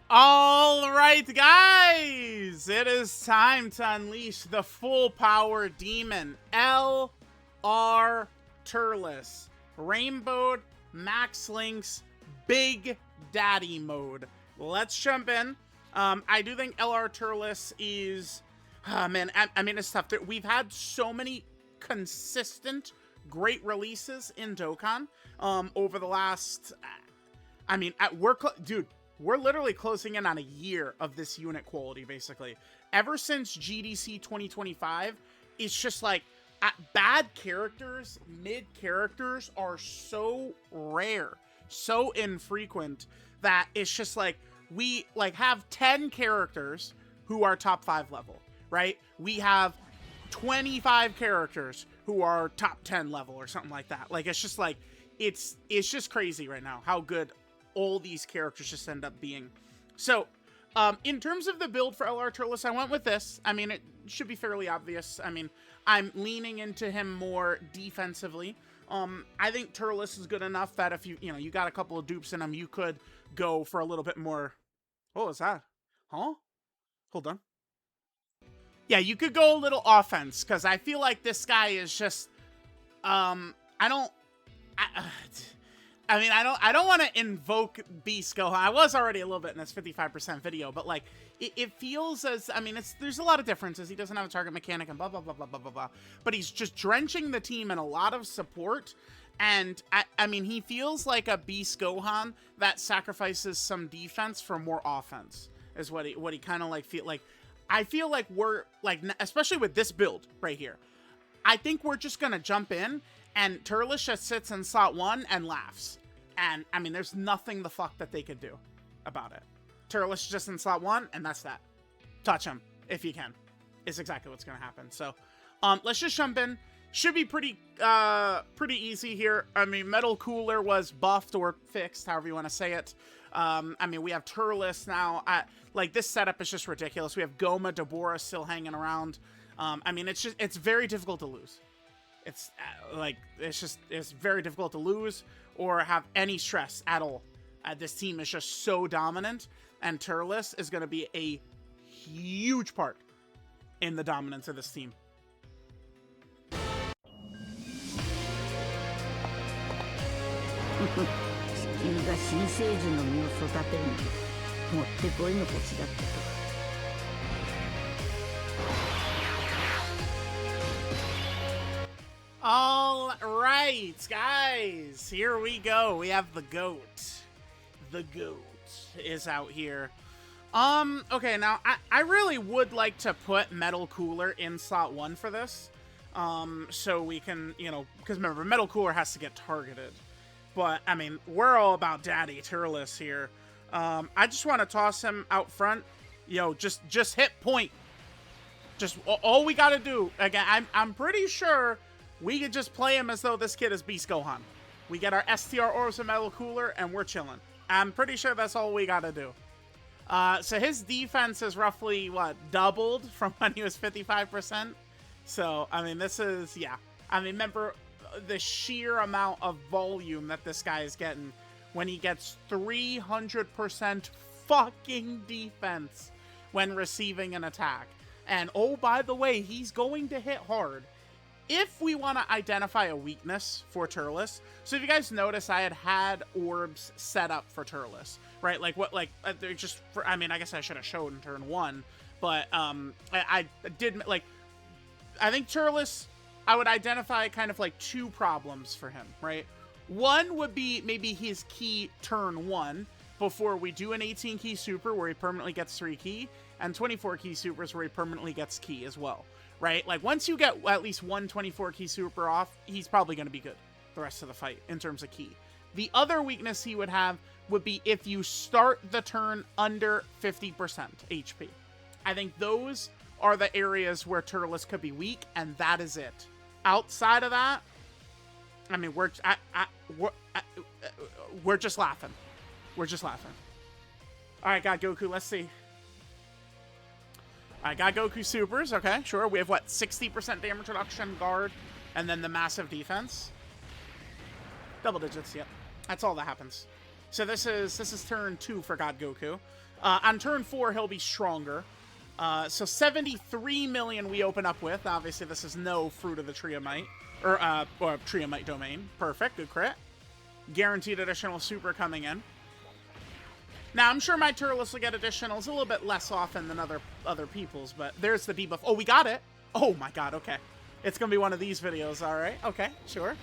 All right, guys, it is time to unleash the full power demon, LR Turles, Rainbowed Max Link's Big Daddy mode. Let's jump in. I do think LR Turles is, man, I mean, it's tough. We've had so many consistent great releases in Dokkan over the last, I mean, dude, we're literally closing in on a year of this unit quality, basically. Ever since GDC 2025, it's just like, bad characters, mid characters are so rare, so infrequent, that it's just like, we like have 10 characters who are top 5 level, right? We have 25 characters who are top 10 level or something like that. Like, it's just like, it's just crazy right now how good all these characters just end up being. So, in terms of the build for LR Turles, I went with this. I mean, it should be fairly obvious. I mean, I'm leaning into him more defensively. I think Turles is good enough that if you got a couple of dupes in him, you could go for a little bit more. What was that? Huh? Hold on. Yeah, you could go a little offense, because I feel like this guy is just, I don't want to invoke Beast Gohan. I was already a little bit in this 55% video, but like, it feels as, I mean, there's a lot of differences. He doesn't have a target mechanic and blah, blah, blah, blah, blah, blah, blah. But he's just drenching the team in a lot of support. And I mean, he feels like a Beast Gohan that sacrifices some defense for more offense, is what he kind of like feel like. I feel like we're like, especially with this build right here, I think we're just going to jump in and Turles just sits in slot 1 and laughs. And, I mean, there's nothing the fuck that they could do about it. Turles just in slot 1, and that's that. Touch him, if you can. Is exactly what's going to happen. So, let's just jump in. Should be pretty easy here. I mean, Metal Cooler was buffed or fixed, however you want to say it. I mean, we have Turles now. Like, this setup is just ridiculous. We have Goma, Deborah still hanging around. I mean, it's very difficult to lose. It's it's very difficult to lose or have any stress at all. This team is just so dominant, and Turles is going to be a huge part in the dominance of this team. All right, guys, here we go. We have the GOAT. The GOAT is out here. Okay, now, I really would like to put Metal Cooler in slot 1 for this. So we can, because remember, Metal Cooler has to get targeted. But, I mean, we're all about Daddy Turles here. I just want to toss him out front. Just hit point. Just all we got to do. Again, I'm pretty sure we could just play him as though this kid is Beast Gohan. We get our STR Orbs and Metal Cooler, and we're chilling. I'm pretty sure that's all we got to do. So his defense is roughly, doubled from when he was 55%? So, I mean, this is, yeah. I mean, remember the sheer amount of volume that this guy is getting when he gets 300% fucking defense when receiving an attack. And, oh, by the way, he's going to hit hard. If we want to identify a weakness for Turles, so if you guys notice, I had orbs set up for Turles, right? Like, they're just, I mean, I guess I should have showed in turn 1, but, I did, like, I think Turles, I would identify kind of like 2 problems for him, right? One would be maybe his key turn 1 before we do an 18 key super where he permanently gets 3 key, and 24 key supers where he permanently gets key as well. Right? Like, once you get at least one 24 key super off, he's probably going to be good the rest of the fight in terms of key. The other weakness he would have would be if you start the turn under 50% HP. I think those are the areas where Turles could be weak, and that is it. Outside of that, I mean, we're just laughing. We're just laughing. All right, God Goku, let's see. I got Goku supers. Okay, sure. We have, 60% damage reduction, guard, and then the massive defense. Double digits, yep. That's all that happens. So this is turn 2 for God Goku. On turn 4, he'll be stronger. So 73 million we open up with. Obviously, this is no Fruit of the Tree of Might. Or Tree of Might domain. Perfect. Good crit. Guaranteed additional super coming in. Now, I'm sure my Turles will get additionals a little bit less often than other people's, but there's the debuff. Oh, we got it. Oh my god, okay. It's going to be one of these videos, all right. Okay, sure.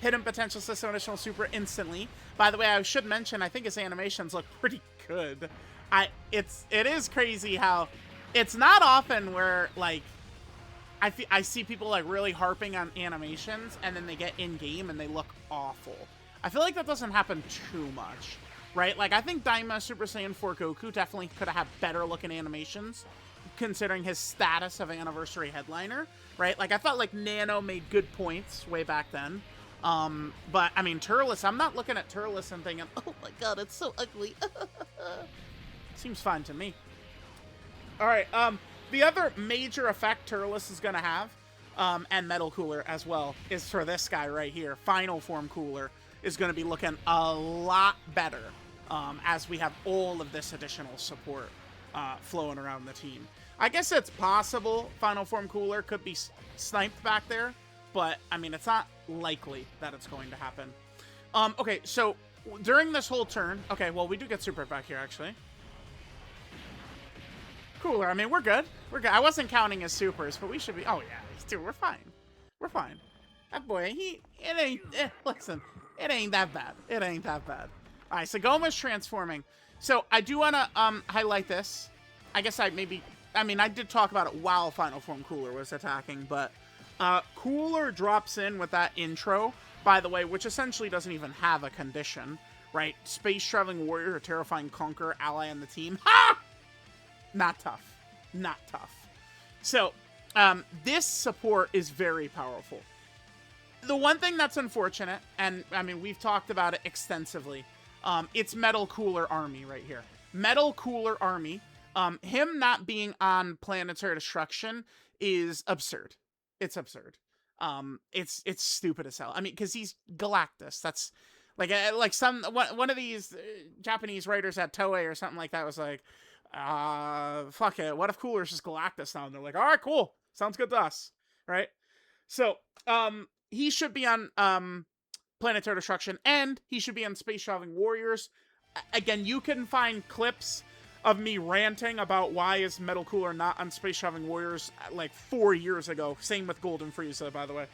Hidden potential system additional super instantly. By the way, I should mention, I think his animations look pretty good. It is crazy how it's not often where, like, I see people, like, really harping on animations, and then they get in-game and they look awful. I feel like that doesn't happen too much. Right? Like, I think Daima Super Saiyan 4 Goku definitely could have had better looking animations, considering his status of Anniversary Headliner, right? Like, I felt like Nano made good points way back then. But, I mean, Turles, I'm not looking at Turles and thinking, oh my god, it's so ugly. Seems fine to me. Alright, the other major effect Turles is going to have, and Metal Cooler as well, is for this guy right here. Final Form Cooler is going to be looking a lot better as we have all of this additional support flowing around the team. I guess it's possible Final Form Cooler could be sniped back there, but, I mean, it's not likely that it's going to happen. Okay, so during this whole turn... Okay, well, we do get super back here, actually. Cooler, I mean, we're good. We're good. I wasn't counting his supers, but we should be... Oh, yeah, dude, we're fine. We're fine. That boy, it ain't... listen... It ain't that bad. It ain't that bad. All right, so Goma's transforming. So I do want to highlight this. I guess I did talk about it while Final Form Cooler was attacking, but Cooler drops in with that intro, by the way, which essentially doesn't even have a condition, right? Space Traveling Warrior, a terrifying conqueror, ally on the team. Ha! Not tough. Not tough. So this support is very powerful. The one thing that's unfortunate, and, I mean, we've talked about it extensively, it's Metal Cooler Army right here. Metal Cooler Army, him not being on Planetary Destruction is absurd. It's absurd. It's stupid as hell. I mean, because he's Galactus. That's, like one of these Japanese writers at Toei or something like that was like, fuck it, what if Cooler's just Galactus now? And they're like, alright, cool. Sounds good to us. Right? So, he should be on Planetary Destruction, and he should be on Space Traveling Warriors. Again, you can find clips of me ranting about why is Metal Cooler not on Space Traveling Warriors like 4 years ago. Same with Golden Frieza, by the way.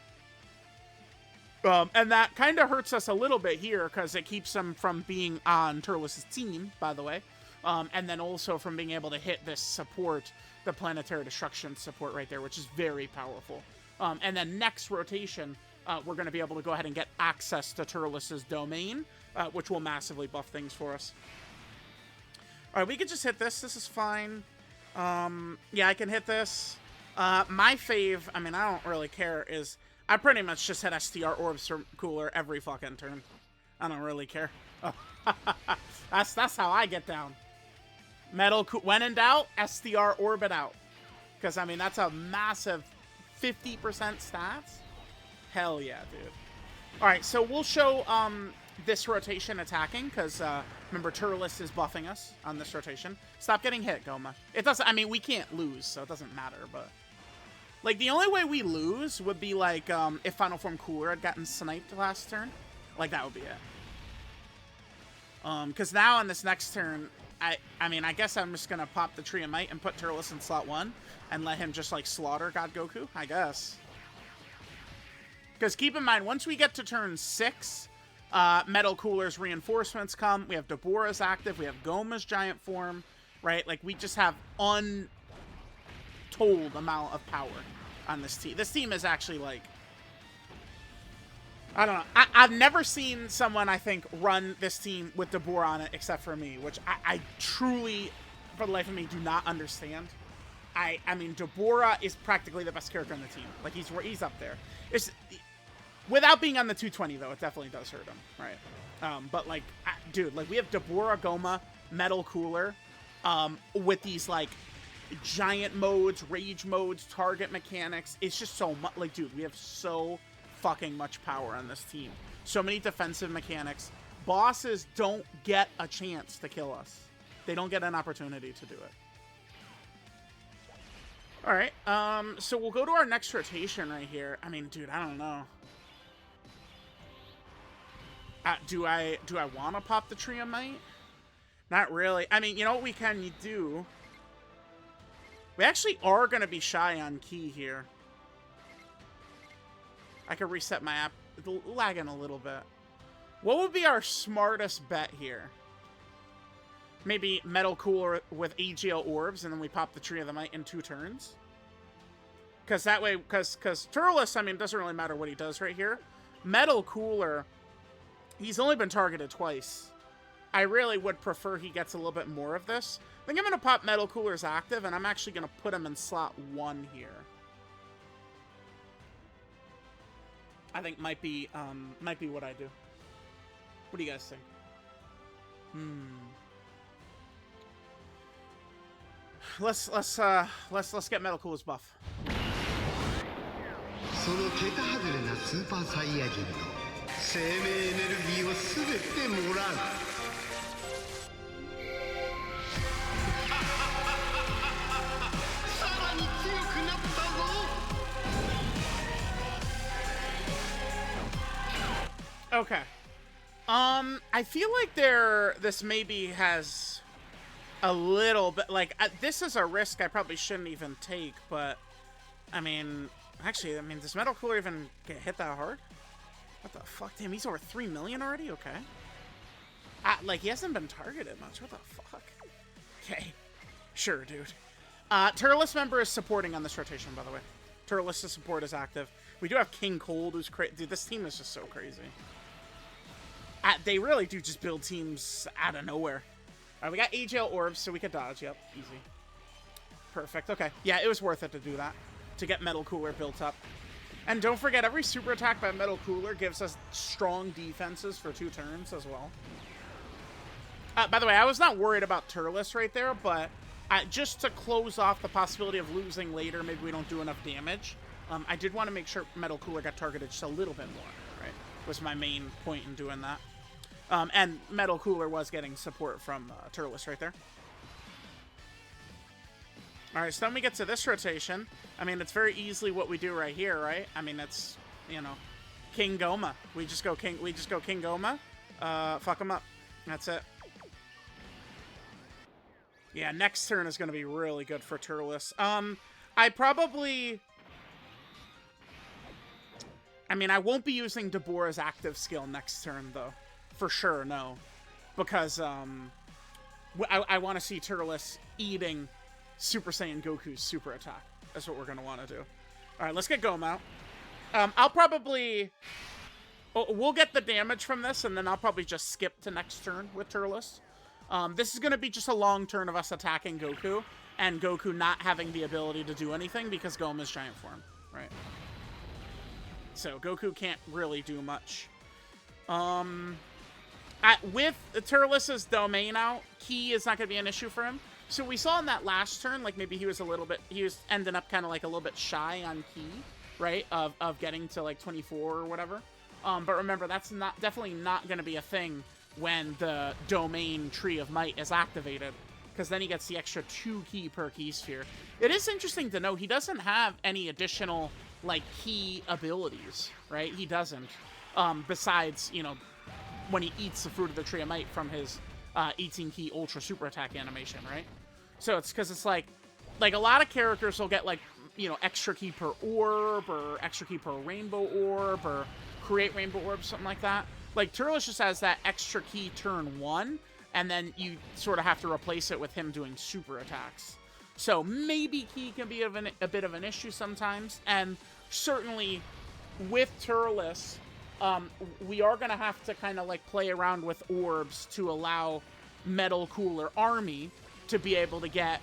And that kind of hurts us a little bit here, because it keeps him from being on Turles' team, by the way. And then also from being able to hit this support, the Planetary Destruction support right there, which is very powerful. And then next rotation, we're going to be able to go ahead and get access to Turles' domain, which will massively buff things for us. All right, we can just hit this. This is fine. Yeah, I can hit this. My fave, I mean, I don't really care, is I pretty much just hit STR Orbs from Cooler every fucking turn. I don't really care. Oh. That's how I get down. When in doubt, STR Orbit out. Because, I mean, that's a massive 50% stats. Hell yeah, dude. Alright, so we'll show this rotation attacking, because remember, Turles is buffing us on this rotation. Stop getting hit, Goma. It doesn't, I mean, we can't lose, so it doesn't matter, but... Like, the only way we lose would be, like, if Final Form Cooler had gotten sniped last turn. Like, that would be it. Because now on this next turn, I mean, I guess I'm just going to pop the Tree of Might and put Turles in slot 1 and let him just, like, slaughter God Goku, I guess. Because keep in mind, once we get to turn 6, Metal Cooler's reinforcements come. We have Deborah's active. We have Goma's giant form, right? Like, we just have untold amount of power on this team. This team is actually, like... I don't know. I've never seen someone, I think, run this team with Deborah on it except for me, which I truly, for the life of me, do not understand. I mean, Deborah is practically the best character on the team. Like, he's up there. It's... Without being on the 220, though, it definitely does hurt him, right? But, like, dude, like, we have Deborah, Goma, Metal Cooler, with these, like, giant modes, rage modes, target mechanics. It's just so much, like, dude, we have so fucking much power on this team. So many defensive mechanics, bosses don't get a chance to kill us. They don't get an opportunity to do it. Alright, so we'll go to our next rotation right here. I mean, dude, I don't know. Do I want to pop the Tree of Might? Not really. I mean, you know what we can do? We actually are going to be shy on Ki here. I could reset my app. It's lagging a little bit. What would be our smartest bet here? Maybe Metal Cooler with AGL Orbs, and then we pop the Tree of the Might in 2 turns? Because that way, because Turles, I mean, it doesn't really matter what he does right here. Metal Cooler, he's only been targeted twice. I really would prefer he gets a little bit more of this. I think I'm going to pop Metal Cooler's active, and I'm actually going to put him in slot 1 here. I think might be what I do. What do you guys think? Let's get Metal Cooler's buff. Okay. I feel like this maybe has a little bit, like, this is a risk I probably shouldn't even take, but, I mean, actually, does Metal Cooler even get hit that hard? What the fuck? Damn, he's over 3 million already? Okay. Like, he hasn't been targeted much. What the fuck? Okay. Sure, dude. Turles member is supporting on this rotation, by the way. Turles' support is active. We do have King Cold, who's crazy. Dude, this team is just so crazy. They really do just build teams out of nowhere. Alright, we got AGL Orbs, so we could dodge. Yep, easy. Perfect. Okay. Yeah, it was worth it to do that. To get Metal Cooler built up. And don't forget, every super attack by Metal Cooler gives us strong defenses for 2 turns as well. By the way, I was not worried about Turles right there, but just to close off the possibility of losing later, maybe we don't do enough damage, I did want to make sure Metal Cooler got targeted just a little bit more, right? Was my main point in doing that. And Metal Cooler was getting support from Turles right there. Alright, so then we get to this rotation. I mean, it's very easily what we do right here, right? I mean, it's, you know, King Goma. We just go King Goma. Fuck him up. That's it. Yeah, next turn is going to be really good for Turles. I won't be using Deborah's active skill next turn, though. For sure, no. Because, I want to see Turles eating Super Saiyan Goku's super attack. That's what we're going to want to do. Alright, let's get Goma out. I'll probably... We'll get the damage from this, and then I'll probably just skip to next turn with Turles. This is going to be just a long turn of us attacking Goku, and Goku not having the ability to do anything because Goma's giant form, right? So Goku can't really do much. With Turles' domain out, Ki is not going to be an issue for him. So we saw in that last turn, like maybe he was ending up kind of like a little bit shy on Ki, right? Of getting to like 24 or whatever. But remember, that's definitely not going to be a thing when the domain Tree of Might is activated, because then he gets the extra 2 Ki per Ki sphere. It is interesting to know he doesn't have any additional like Ki abilities, right? He doesn't. Besides, you know, when he eats the fruit of the Tree of Might from his 18 Ki Ultra Super Attack animation, right? So it's because it's like a lot of characters will get like, you know, extra Ki per orb or extra Ki per rainbow orb or create rainbow orbs, something like that. Like Turles just has that extra Ki turn 1, and then you sort of have to replace it with him doing super attacks. So maybe Ki can be a bit of an issue sometimes, and certainly with Turles, we are going to have to kind of like play around with orbs to allow Metal Cooler Army to be able to get...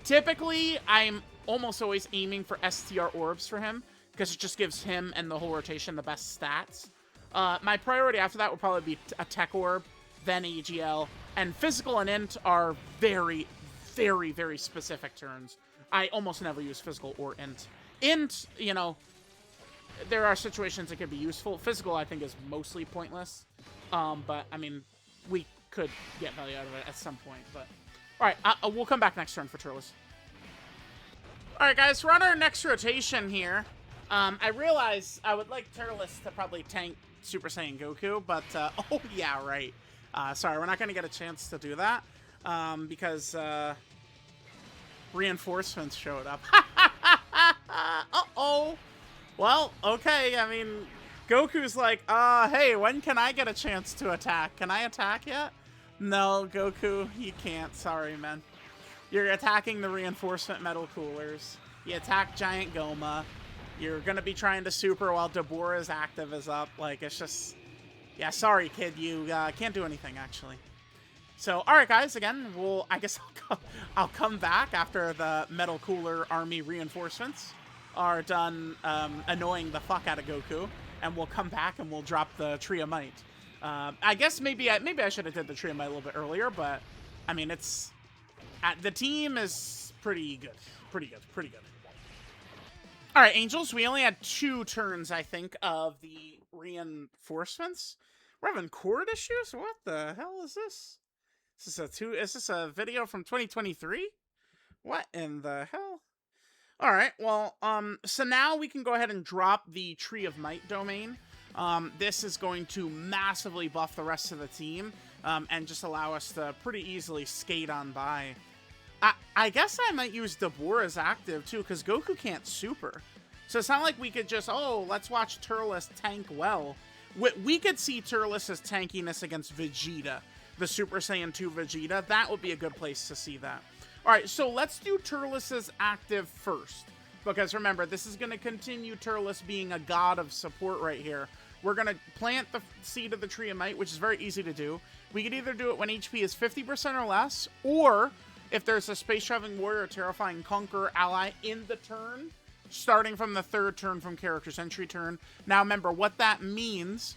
Typically, I'm almost always aiming for STR orbs for him, because it just gives him and the whole rotation the best stats. My priority after that would probably be a Tech Orb, then AGL, and Physical and Int are very, very, very specific turns. I almost never use Physical or Int. Int, you know, there are situations that could be useful. Physical, I think, is mostly pointless. But, I mean, we could get value out of it at some point. But, all right, we'll come back next turn for Turles. All right, guys, we're on our next rotation here. I realize I would like Turles to probably tank Super Saiyan Goku, but, oh, yeah, right. Sorry, we're not going to get a chance to do that because reinforcements showed up. Uh-oh. Well, okay, I mean, Goku's like, hey, when can I get a chance to attack? Can I attack yet? No, Goku, you can't. Sorry, man. You're attacking the reinforcement metal coolers. You attack Giant Goma. You're going to be trying to super while Deborah's active is up. Like, it's just... Yeah, sorry, kid. You can't do anything, actually. So, all right, guys. Again, I guess I'll come back after the metal cooler army reinforcements are done annoying the fuck out of Goku, and we'll come back and we'll drop the Tree of Might. I guess maybe I should have did the Tree of Might a little bit earlier, but I mean the team is pretty good, pretty good. All right, Angels. We only had 2 turns, I think, of the reinforcements. We're having cord issues. What the hell is this? Is this a video from 2023? What in the hell? All right, well, so now we can go ahead and drop the Tree of Might domain. This is going to massively buff the rest of the team, and just allow us to pretty easily skate on by. I guess I might use Deborah's active, too, because Goku can't super. So it's not like we could just, oh, let's watch Turles tank well. We could see Turles' tankiness against Vegeta, the Super Saiyan 2 Vegeta. That would be a good place to see that. All right, so let's do Turles' active first. Because remember, this is going to continue Turles being a god of support right here. We're going to plant the seed of the Tree of Might, which is very easy to do. We could either do it when HP is 50% or less, or if there's a Space Traveling Warrior or Terrifying Conqueror ally in the turn, starting from the 3rd turn from Character's Entry turn. Now remember, what that means,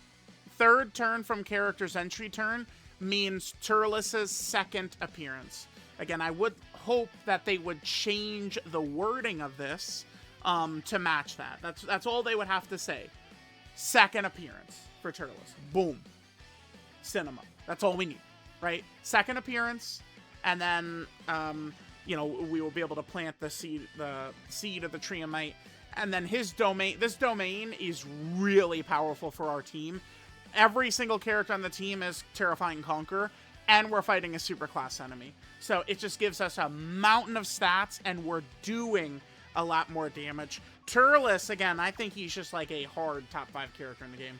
3rd turn from Character's Entry turn, means Turles' 2nd appearance. Again, I would hope that they would change the wording of this to match that. That's all they would have to say. 2nd appearance for Turles. Boom. Cinema. That's all we need, right? 2nd appearance, and then you know, we will be able to plant the seed of the Tree of Might, and then his domain. This domain is really powerful for our team. Every single character on the team is Terrifying Conqueror, and we're fighting a superclass enemy. So it just gives us a mountain of stats, and we're doing a lot more damage. Turles, again, I think he's just like a hard top 5 character in the game.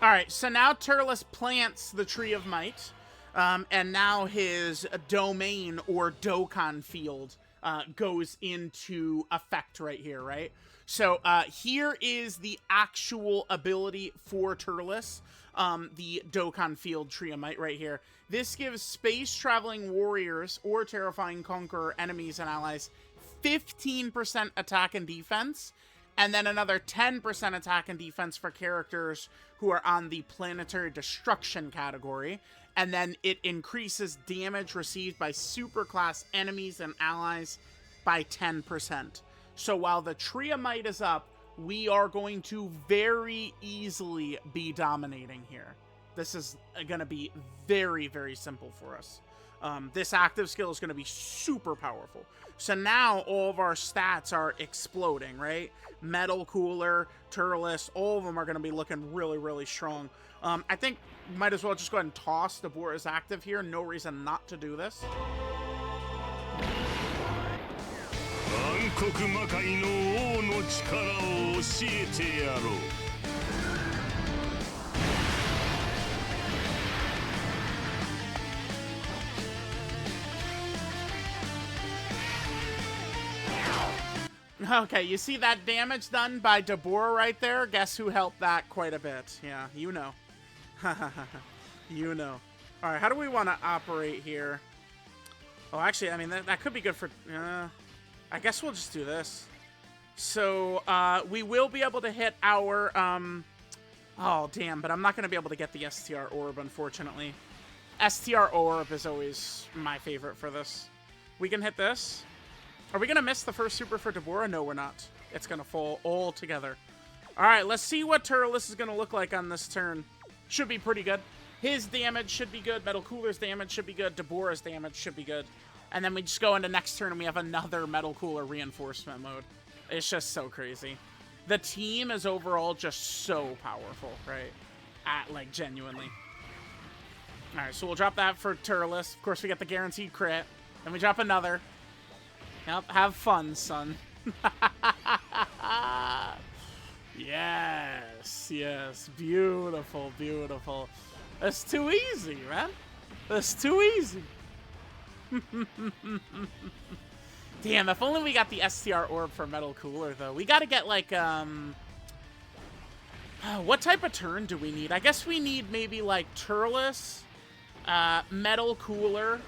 Alright, so now Turles plants the Tree of Might, and now his domain or Dokkan field goes into effect right here, right? So here is the actual ability for Turles, the Dokkan field Tree of Might right here. This gives Space Traveling Warriors or Terrifying Conqueror enemies and allies 15% attack and defense, and then another 10% attack and defense for characters who are on the Planetary Destruction category. And then it increases damage received by superclass enemies and allies by 10%. So while the Tree of Might is up, we are going to very easily be dominating here. This is going to be very, very simple for us. This active skill is going to be super powerful. So now all of our stats are exploding, right? Metal Cooler, Turles, all of them are going to be looking really, really strong. I think we might as well just go ahead and toss Deborah's active here. No reason not to do this. Okay, you see that damage done by Deborah right there? Guess who helped that quite a bit? Yeah, you know. You know. All right, how do we want to operate here? Oh, actually, I mean, that could be good for... I guess we'll just do this. So, we will be able to hit our... Oh, damn, but I'm not going to be able to get the STR Orb, unfortunately. STR Orb is always my favorite for this. We can hit this. Are we going to miss the first super for Deborah? No, we're not. It's going to fall all together. All right, let's see what Turles is going to look like on this turn. Should be pretty good. His damage should be good. Metal Cooler's damage should be good. Deborah's damage should be good. And then we just go into next turn and we have another Metal Cooler reinforcement mode. It's just so crazy. The team is overall just so powerful, right? Like, genuinely. All right, so we'll drop that for Turles. Of course, we get the guaranteed crit. Then we drop another. Yep, have fun, son. Yes, yes. Beautiful, beautiful. That's too easy, man. That's too easy. Damn, if only we got the STR Orb for Metal Cooler, though. We gotta get, like, what type of turn do we need? I guess we need maybe, like, Turles, Metal Cooler,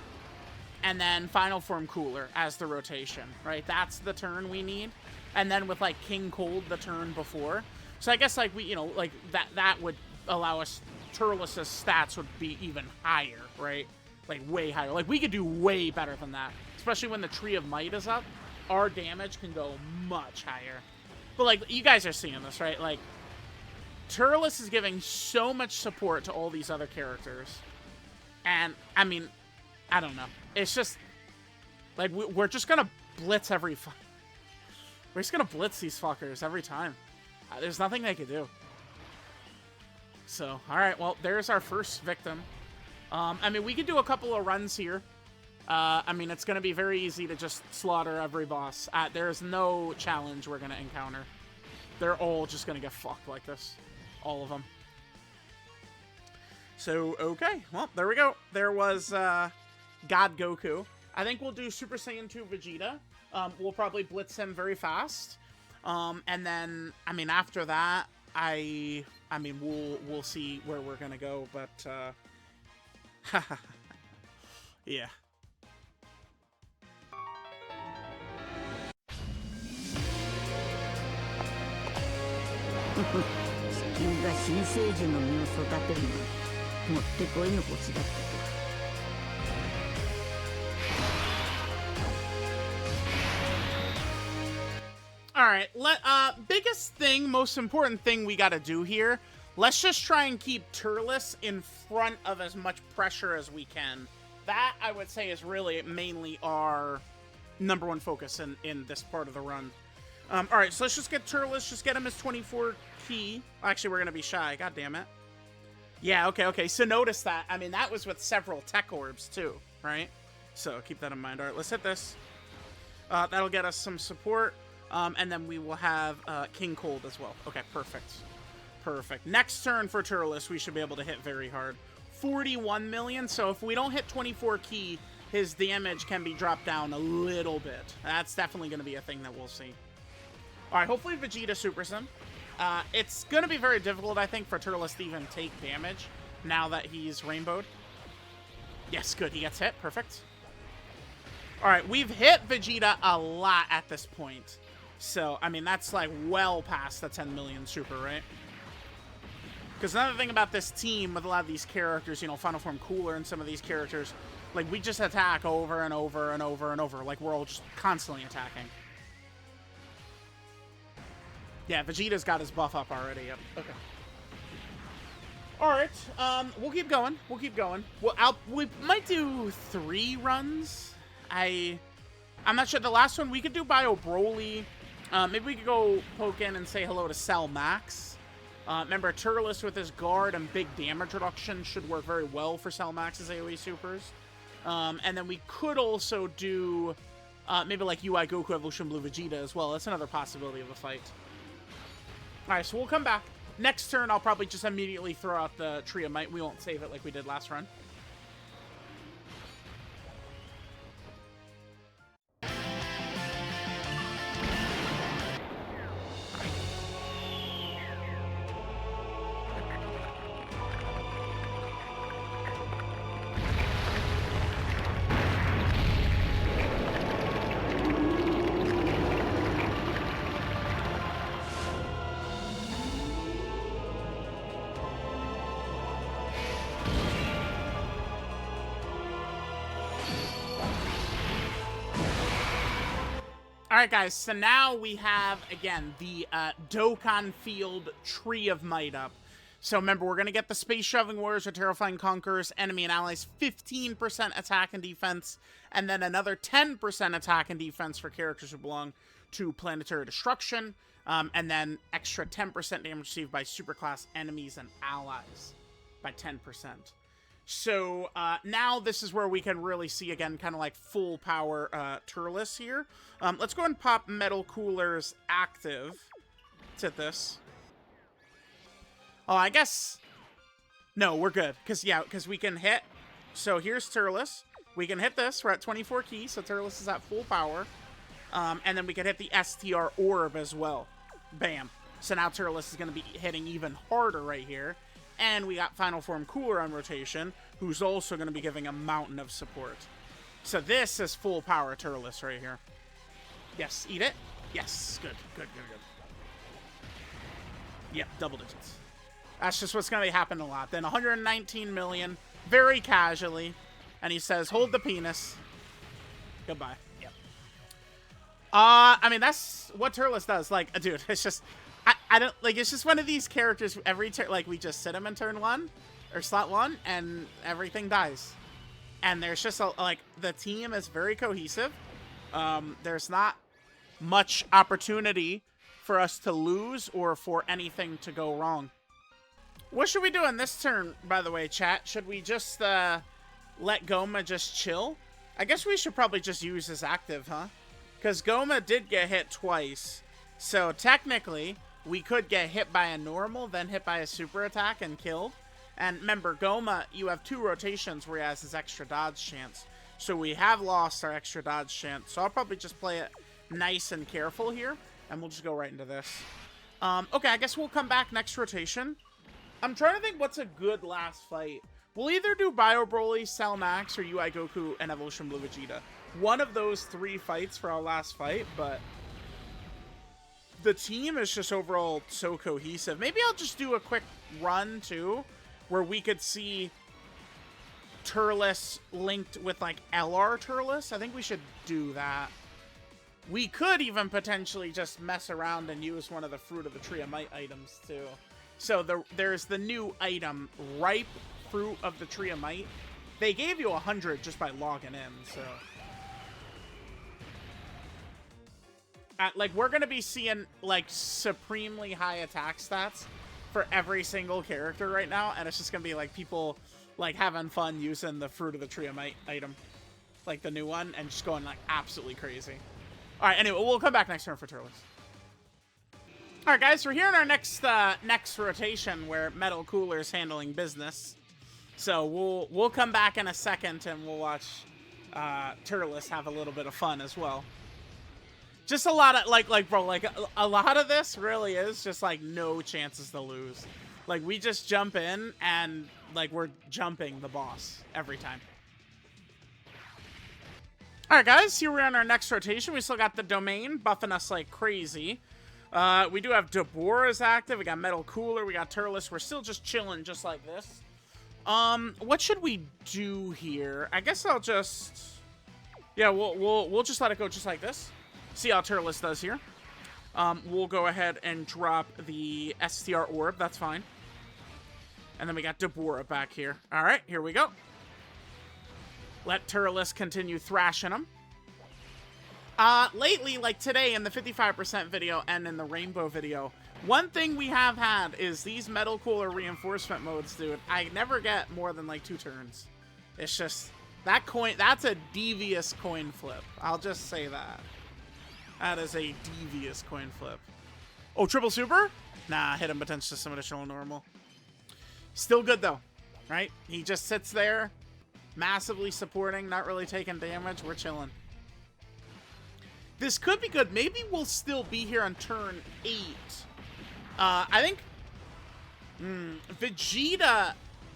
and then Final Form Cooler as the rotation, right? That's the turn we need. And then with, like, King Cold the turn before. So I guess, like, we, you know, like, that would allow us... Turles' stats would be even higher, right? Like, way higher. Like, we could do way better than that. Especially when the Tree of Might is up. Our damage can go much higher. But, like, you guys are seeing this, right? Like, Turles is giving so much support to all these other characters. And, I mean, I don't know. It's just... Like, we're just gonna blitz every... We're just gonna blitz these fuckers every time. There's nothing they can do. So, alright, well, there's our first victim. I mean, we could do a couple of runs here. I mean, it's gonna be very easy to just slaughter every boss. There's no challenge we're gonna encounter. They're all just gonna get fucked like this. All of them. So, okay. Well, there we go. There was, God Goku. I think we'll do Super Saiyan 2 Vegeta. We'll probably blitz him very fast. And then, I mean, after that, I mean, we'll see where we're gonna go, but, yeah. 地球が新生児の実を育てるのにもってこいの星だったと。Alright, biggest thing, most important thing we gotta do here, let's just try and keep Turles in front of as much pressure as we can. That, I would say, is really mainly our #1 focus in this part of the run. Alright, so let's just get Turles, just get him his 24 key. Actually, we're gonna be shy, god damn it. Yeah, okay, so notice that. I mean, that was with several tech orbs, too, right? So, keep that in mind. Alright, let's hit this. That'll get us some support. And then we will have King Cold as well. Okay, perfect. Perfect. Next turn for Turles, we should be able to hit very hard. 41 million, so if we don't hit 24 key, his damage can be dropped down a little bit. That's definitely going to be a thing that we'll see. Alright, hopefully Vegeta supers him. It's going to be very difficult, I think, for Turles to even take damage now that he's rainbowed. Yes, good. He gets hit. Perfect. Alright, we've hit Vegeta a lot at this point. So, I mean, that's like well past the 10 million super, right? Because another thing about this team with a lot of these characters, you know, Final Form Cooler and some of these characters, like, we just attack over and over and over and over. Like, we're all just constantly attacking. Yeah, Vegeta's got his buff up already. Yep. Okay. Alright, we'll keep going. We'll keep going. We might do 3 runs. I'm not sure. The last one, we could do Bio Broly. Maybe we could go poke in and say hello to Cell Max. Remember, Turles with his guard and big damage reduction should work very well for Cell Max's AoE supers. And then we could also do maybe like UI Goku Evolution Blue Vegeta as well. That's another possibility of a fight. Alright, so we'll come back. Next turn, I'll probably just immediately throw out the Tree of Might. We won't save it like we did last run. All right, guys, so now we have, again, the Dokkan Field Tree of Might up. So remember, we're going to get the Space Shoving Warriors or Terrifying Conquerors, enemy and allies 15% attack and defense, and then another 10% attack and defense for characters who belong to Planetary Destruction, and then extra 10% damage received by superclass enemies and allies by 10%. So now this is where we can really see, again, kind of like full power Turles here. Let's go and pop Metal Coolers active to this. Oh, I guess... No, we're good. Because we can hit... So here's Turles. We can hit this. We're at 24 keys, so Turles is at full power. And then we can hit the STR Orb as well. Bam. So now Turles is going to be hitting even harder right here. And we got Final Form Cooler on rotation, who's also going to be giving a mountain of support. So this is full power Turles right here. Yes, eat it. Yes, good. Yep, double digits. That's just what's going to be happening a lot. Then 119 million, very casually. And he says, hold the penis. Goodbye. Yep. I mean, that's what Turles does. Like, dude, it's just... I don't, like, it's just one of these characters, every turn, like, we just sit him in turn 1, or slot 1, and everything dies. And there's just, like, the team is very cohesive. There's not much opportunity for us to lose or for anything to go wrong. What should we do in this turn, by the way, chat? Should we just, let Goma just chill? I guess we should probably just use his active, huh? Because Goma did get hit twice. So, technically... we could get hit by a normal, then hit by a super attack and killed. And remember, Goma, you have 2 rotations where he has his extra dodge chance. So we have lost our extra dodge chance. So I'll probably just play it nice and careful here. And we'll just go right into this. Okay, I guess we'll come back next rotation. I'm trying to think what's a good last fight. We'll either do Bio Broly, Cell Max, or UI Goku and Evolution Blue Vegeta. One of those 3 fights for our last fight, but... the team is just overall so cohesive. Maybe I'll just do a quick run, too, where we could see Turles linked with, like, LR Turles. I think we should do that. We could even potentially just mess around and use one of the Fruit of the Tree of Might items, too. So there's the new item, Ripe Fruit of the Tree of Might. They gave you 100 just by logging in, so... like, we're going to be seeing, like, supremely high attack stats for every single character right now. And it's just going to be, like, people, like, having fun using the Fruit of the Tree of Might item. Like, the new one. And just going, like, absolutely crazy. All right, anyway, we'll come back next turn for Turles. All right, guys, we're here in our next rotation where Metal Cooler's handling business. So we'll come back in a second and we'll watch Turles have a little bit of fun as well. Just a lot of, bro, a lot of this really is just, like, no chances to lose. Like, we just jump in and, like, we're jumping the boss every time. All right, guys, here we're on our next rotation. We still got the Domain buffing us like crazy. We do have Deborah's active. We got Metal Cooler. We got Turles. We're still just chilling just like this. What should we do here? I guess I'll just... yeah, we'll just let it go just like this. See how Turles does here. We'll go ahead and drop the STR Orb. That's fine. And then we got Deborah back here. All right, here we go. Let Turles continue thrashing them. Lately, like today in the 55% video and in the Rainbow video, one thing we have had is these Metal Cooler reinforcement modes, dude. I never get more than like 2 turns. It's just, that coin, that's a devious coin flip. I'll just say that. That is a devious coin flip. Oh, triple super? Nah, hit him potential some additional normal. Still good though, right? He just sits there, massively supporting, not really taking damage. We're chilling. This could be good. Maybe we'll still be here on turn 8. I think Vegeta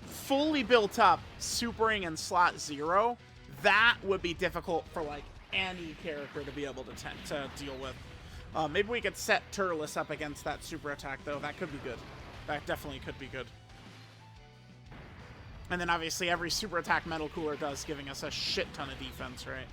fully built up, supering in slot 0. That would be difficult for like any character to be able to deal with. Maybe we could set Turles up against that super attack, though. That could be good. That definitely could be good. And then obviously every super attack Metal Cooler does, giving us a shit ton of defense, right?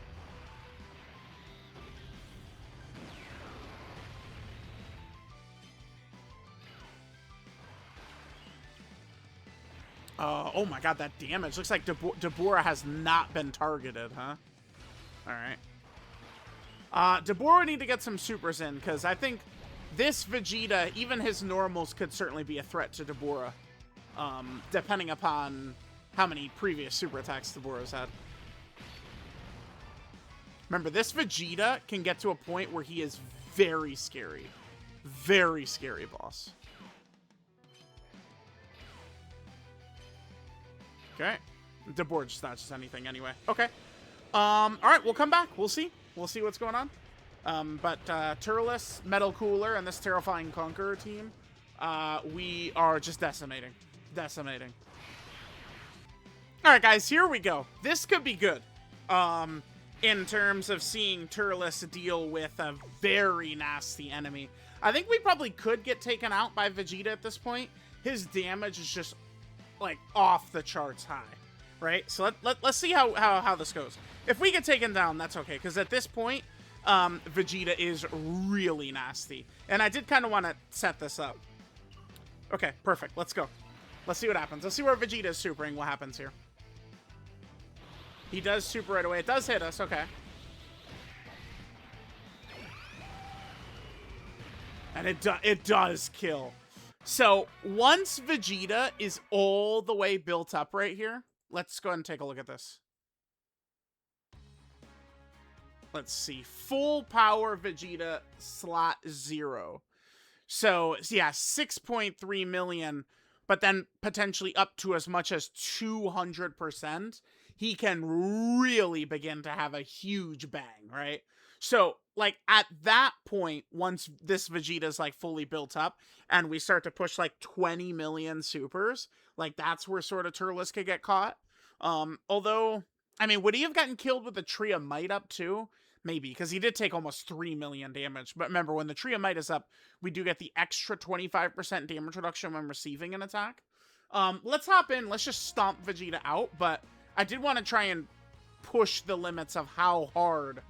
Oh my god, that damage. Looks like Deborah has not been targeted, huh? Alright. Deborah need to get some supers in, because I think this Vegeta, even his normals, could certainly be a threat to Deborah. Depending upon how many previous super attacks Deborah's had. Remember, this Vegeta can get to a point where he is very scary. Very scary, boss. Okay. Deborah just not just anything anyway. Okay. Alright, we'll come back. We'll see. We'll see what's going on. But Turles, Metal Cooler, and this Terrifying Conqueror team, we are just decimating. Decimating. Alright, guys, here we go. This could be good. In terms of seeing Turles deal with a very nasty enemy. I think we probably could get taken out by Vegeta at this point. His damage is just, like, off the charts high. Right? So let's see how this goes. If we get taken down, that's okay. Because at this point, Vegeta is really nasty. And I did kind of want to set this up. Okay, perfect. Let's go. Let's see what happens. Let's see where Vegeta is supering. What happens here? He does super right away. It does hit us. Okay. And it does kill. So once Vegeta is all the way built up right here, let's go ahead and take a look at this. Let's see. Full power Vegeta slot 0. So yeah, 6.3 million, but then potentially up to as much as 200%. He can really begin to have a huge bang, right? So, like, at that point, once this Vegeta's, like, fully built up, and we start to push, like, 20 million supers, like, that's where sort of Turles could get caught. Although, I mean, would he have gotten killed with the Tree of Might up, too? Maybe, because he did take almost 3 million damage. But remember, when the Tree of Might is up, we do get the extra 25% damage reduction when receiving an attack. Let's hop in. Let's just stomp Vegeta out, but I did want to try and push the limits of how hard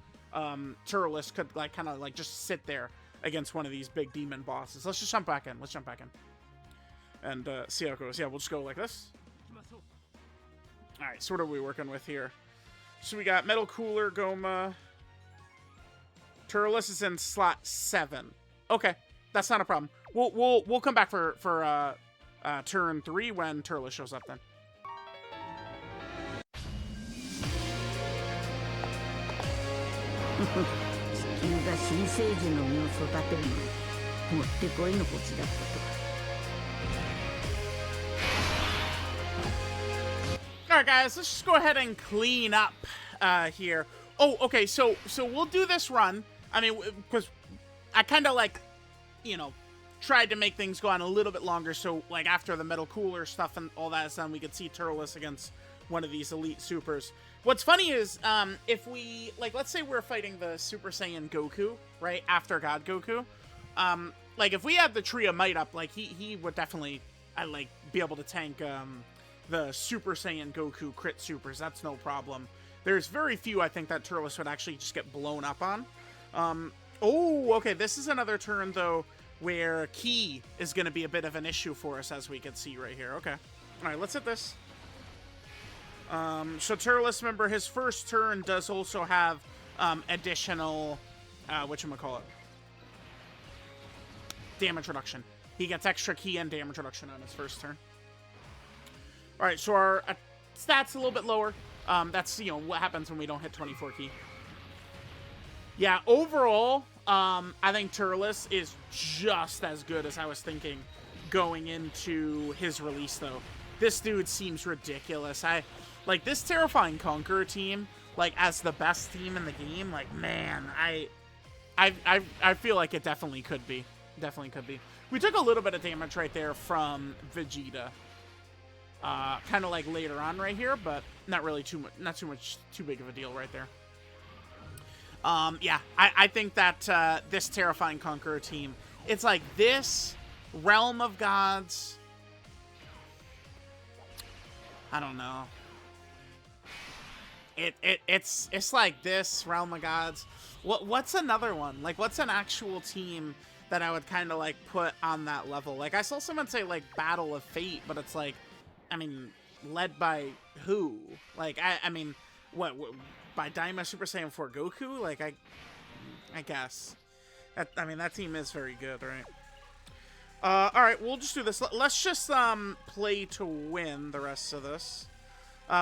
Turles could, like, kind of, like, just sit there against one of these big demon bosses. Let's just jump back in. Let's jump back in. And see how it goes. Yeah, we'll just go like this. Alright, so what are we working with here? So we got Metal Cooler, Goma. Turles is in slot 7. Okay, that's not a problem. We'll come back for turn 3 when Turles shows up then. Alright guys, let's just go ahead and clean up here. Oh, okay, so we'll do this run. I mean, because I kind of, like, you know, tried to make things go on a little bit longer, so, like, after the Metal Cooler stuff and all that is done, we could see Turles against one of these elite supers. What's funny is, if we, like, let's say we're fighting the Super Saiyan Goku, right, after God Goku, like, if we had the Tree of Might up, like, he would definitely, like, be able to tank, the Super Saiyan Goku crit supers. That's no problem. There's very few, I think, that Turles would actually just get blown up on. Oh, okay, this is another turn, though, where Ki is going to be a bit of an issue for us, as we can see right here. Okay. All right, let's hit this. So Turles, remember, his first turn does also have additional, whatchamacallit, damage reduction. He gets extra Ki and damage reduction on his first turn. All right, so our stats a little bit lower. That's, you know, what happens when we don't hit 24 Ki. Yeah, overall, I think Turles is just as good as I was thinking going into his release, though. This dude seems ridiculous. Like, this Terrifying Conqueror team, like, as the best team in the game, like, man, I feel like it definitely could be. Definitely could be. We took a little bit of damage right there from Vegeta. Kind of like later on right here, but not really too big of a deal right there. Yeah, I think that this Terrifying Conqueror team, it's like this, Realm of Gods, I don't know. It's like this, Realm of Gods. What's another one? Like, what's an actual team that I would kind of, like, put on that level? Like, I saw someone say, like, Battle of Fate, but it's like, I mean, led by who? Like, I mean, what by Daima Super Saiyan 4 Goku? Like, I guess. I mean, that team is very good, right? Alright, we'll just do this. Let's just, play to win the rest of this.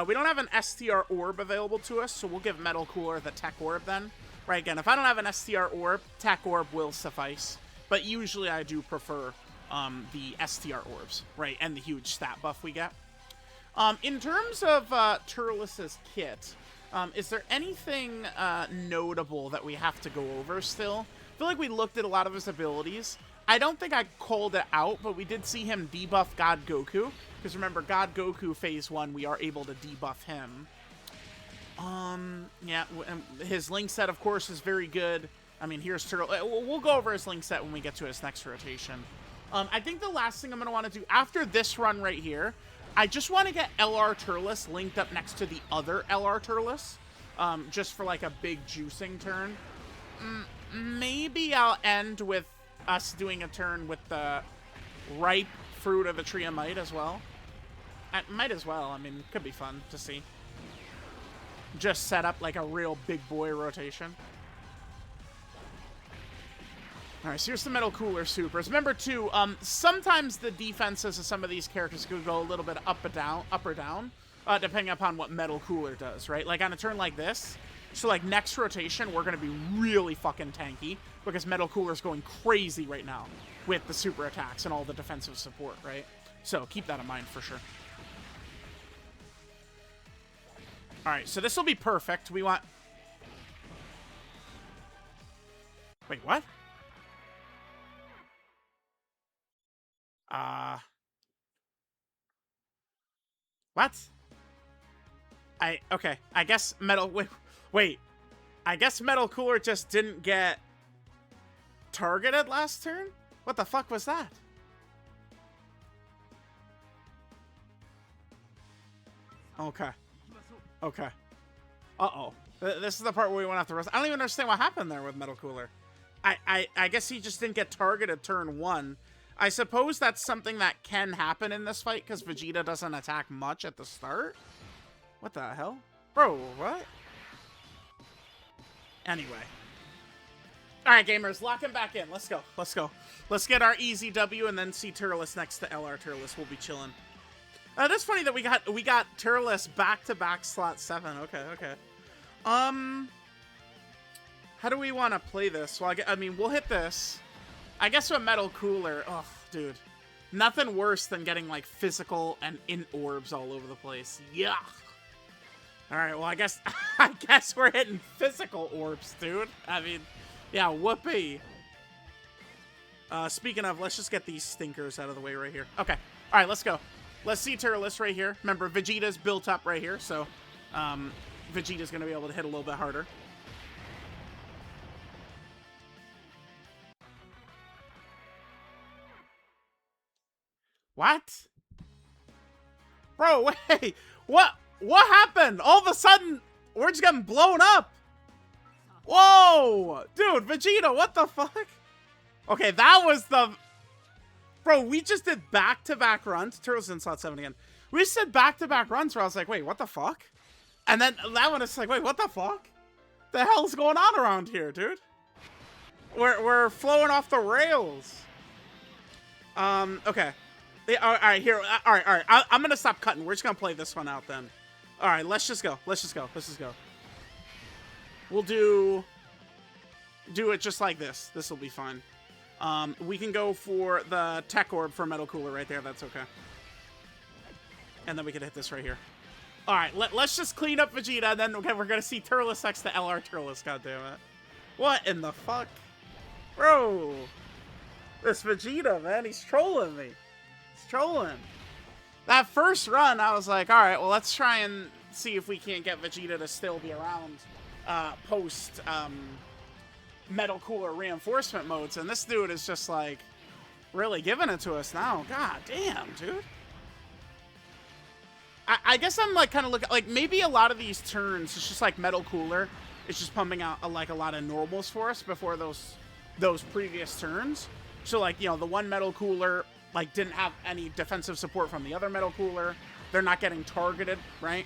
We don't have an STR orb available to us, so we'll give Metal Cooler the Tech Orb then. Right, again, if I don't have an STR orb, Tech Orb will suffice. But usually I do prefer the STR orbs, right, and the huge stat buff we get. In terms of Turles' kit, is there anything notable that we have to go over still? I feel like we looked at a lot of his abilities. I don't think I called it out, but we did see him debuff God Goku. Because remember, God Goku Phase 1, we are able to debuff him. Yeah, his link set, of course, is very good. I mean, here's Turtle. We'll go over his link set when we get to his next rotation. I think the last thing I'm going to want to do after this run right here, I just want to get LR Turles linked up next to the other LR Turles, just for like a big juicing turn. Maybe I'll end with us doing a turn with the ripe fruit of the Tree of Might as well. I might as well. I mean, could be fun to see. Just set up like a real big boy rotation. Alright, so here's the Metal Cooler Supers. Remember, too, sometimes the defenses of some of these characters could go a little bit up or down, depending upon what Metal Cooler does, right? Like, on a turn like this, so, like, next rotation, we're going to be really fucking tanky, because Metal Cooler's going crazy right now with the super attacks and all the defensive support, right? So, keep that in mind for sure. Alright, so this will be perfect. We want... Wait, what? What? Okay, I guess wait. I guess Metal Cooler just didn't get targeted last turn? What the fuck was that? Okay. Okay. Uh-oh. This is the part where we went off the rest. I don't even understand what happened there with Metal Cooler. I guess he just didn't get targeted turn 1. I suppose that's something that can happen in this fight because Vegeta doesn't attack much at the start. What the hell? Bro, what? Anyway. Alright, gamers, lock him back in. Let's go. Let's go. Let's get our easy W and then see Turles next to LR Turles. We'll be chilling. That's funny that we got Turles back-to-back slot 7. Okay, okay. How do we want to play this? Well, I mean, we'll hit this. I guess with Metal Cooler, oh, dude. Nothing worse than getting, like, physical and int orbs all over the place. Yuck. Alright, well, I guess we're hitting physical orbs, dude. I mean, yeah, whoopee. Speaking of, let's just get these stinkers out of the way right here. Okay. Alright, let's go. Let's see Turles right here. Remember, Vegeta's built up right here, so Vegeta's going to be able to hit a little bit harder. What? Bro, wait. What happened? All of a sudden, we're just getting blown up. Whoa. Dude, Vegeta, what the fuck? Okay, that was the... Bro, we just did back-to-back runs. Turtles in slot 7 again. We just did back-to-back runs where I was like, wait, what the fuck? And then that one is like, wait, what the fuck? The hell's going on around here, dude? We're flowing off the rails. Okay. Yeah, all right, here. All right. I'm going to stop cutting. We're just going to play this one out then. All right, let's just go. Let's just go. We'll do it just like this. This will be fine. We can go for the Tech Orb for Metal Cooler right there. That's okay. And then we can hit this right here. All right, let's just clean up Vegeta, and then okay, we're going to see Turles next to LR Turles. God damn it. What in the fuck? Bro. This Vegeta, man. He's trolling me. Trolling. That first run, I was like, all right, well, let's try and see if we can't get Vegeta to still be around post Metal Cooler reinforcement modes, and this dude is just like really giving it to us now. God damn, dude. I guess I'm like kind of looking like maybe a lot of these turns it's just like Metal Cooler is just pumping out like a lot of normals for us before those previous turns. So like, you know, the one Metal Cooler like didn't have any defensive support from the other Metal Cooler. they're not getting targeted, right?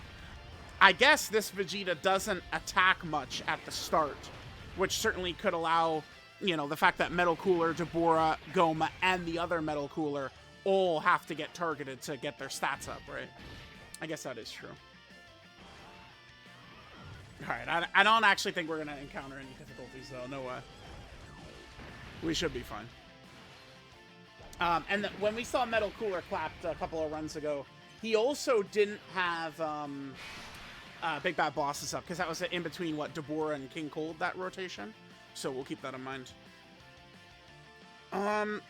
I guess this Vegeta doesn't attack much at the start, which certainly could allow, you know, the fact that Metal Cooler, Deborah, Goma, and the other Metal Cooler all have to get targeted to get their stats up, right? I guess that is true. Alright, I don't actually think we're going to encounter any difficulties, though. No way. We should be fine. And when we saw Metal Cooler clapped a couple of runs ago, he also didn't have Big Bad Bosses up, because that was in between, what, Deborah and King Cold, that rotation. So we'll keep that in mind.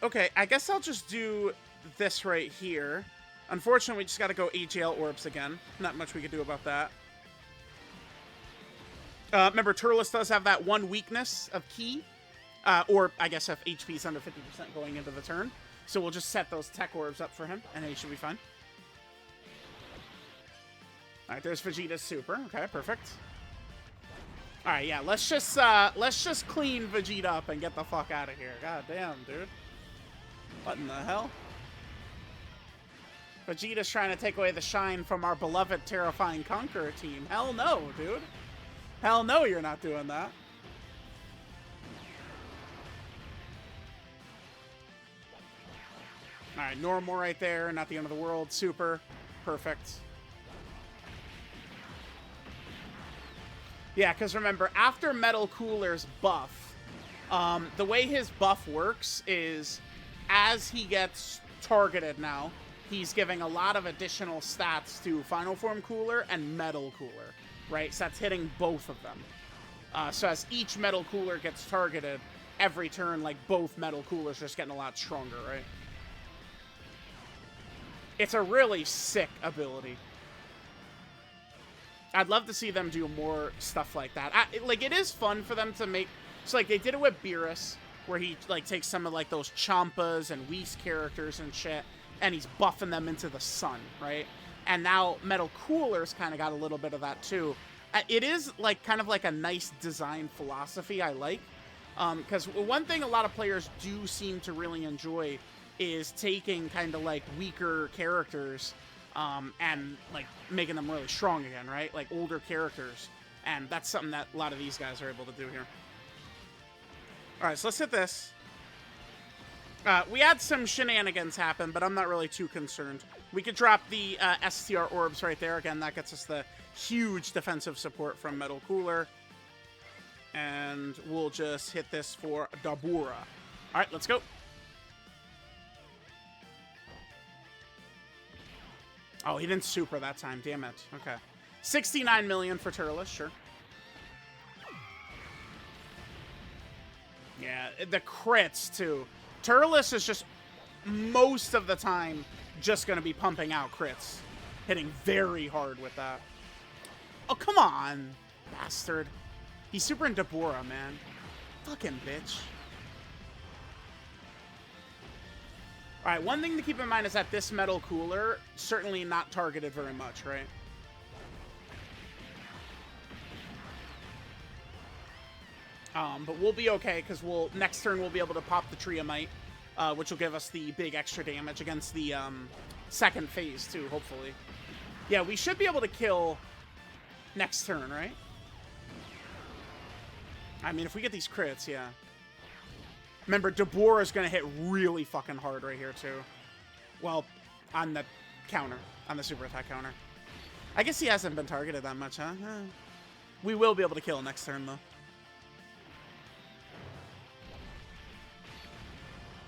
Okay, I guess I'll just do this right here. Unfortunately, we just got to go AGL Orbs again. Not much we can do about that. Remember, Turles does have that one weakness of Ki. Or, I guess, if HP is under 50% going into the turn. So we'll just set those TEQ Orbs up for him, and he should be fine. Alright, there's Vegeta's super. Okay, perfect. Alright, yeah, let's just clean Vegeta up and get the fuck out of here. God damn, dude. What in the hell? Vegeta's trying to take away the shine from our beloved Terrifying Conqueror team. Hell no, dude. Hell no, you're not doing that. Alright, normal right there. Not the end of the world. Super. Perfect. Yeah, because remember, after Metal Cooler's buff, the way his buff works is as he gets targeted now, he's giving a lot of additional stats to Final Form Cooler and Metal Cooler, right? So that's hitting both of them. So as each Metal Cooler gets targeted, every turn, like, both Metal Coolers are just getting a lot stronger, right? It's a really sick ability. I'd love to see them do more stuff like that. Like, it is fun for them to make... So, like, they did it with Beerus, where he, like, takes some of, like, those Champas and Whis characters and shit, and he's buffing them into the sun, right? And now Metal Cooler's kind of got a little bit of that, too. It is, like, kind of like a nice design philosophy I like. Because one thing a lot of players do seem to really enjoy is taking kind of, like, weaker characters... and, like, making them really strong again, right? Like, older characters. And that's something that a lot of these guys are able to do here. Alright, so let's hit this. We had some shenanigans happen, but I'm not really too concerned. We could drop the STR Orbs right there. Again, that gets us the huge defensive support from Metal Cooler. And we'll just hit this for Dabura. Alright, let's go. Oh, he didn't super that time. Damn it. Okay. 69 million for Turles, sure. Yeah, the crits, too. Turles is just, most of the time, just going to be pumping out crits. Hitting very hard with that. Oh, come on, bastard. He's super in Deborah, man. Fucking bitch. Alright, one thing to keep in mind is that this Metal Cooler, certainly not targeted very much, right? But we'll be okay, because next turn we'll be able to pop the Triamite, which will give us the big extra damage against the second phase, too, hopefully. Yeah, we should be able to kill next turn, right? I mean, if we get these crits, yeah. Remember, Deborah is going to hit really fucking hard right here, too. Well, on the counter. On the super attack counter. I guess he hasn't been targeted that much, huh? We will be able to kill next turn, though.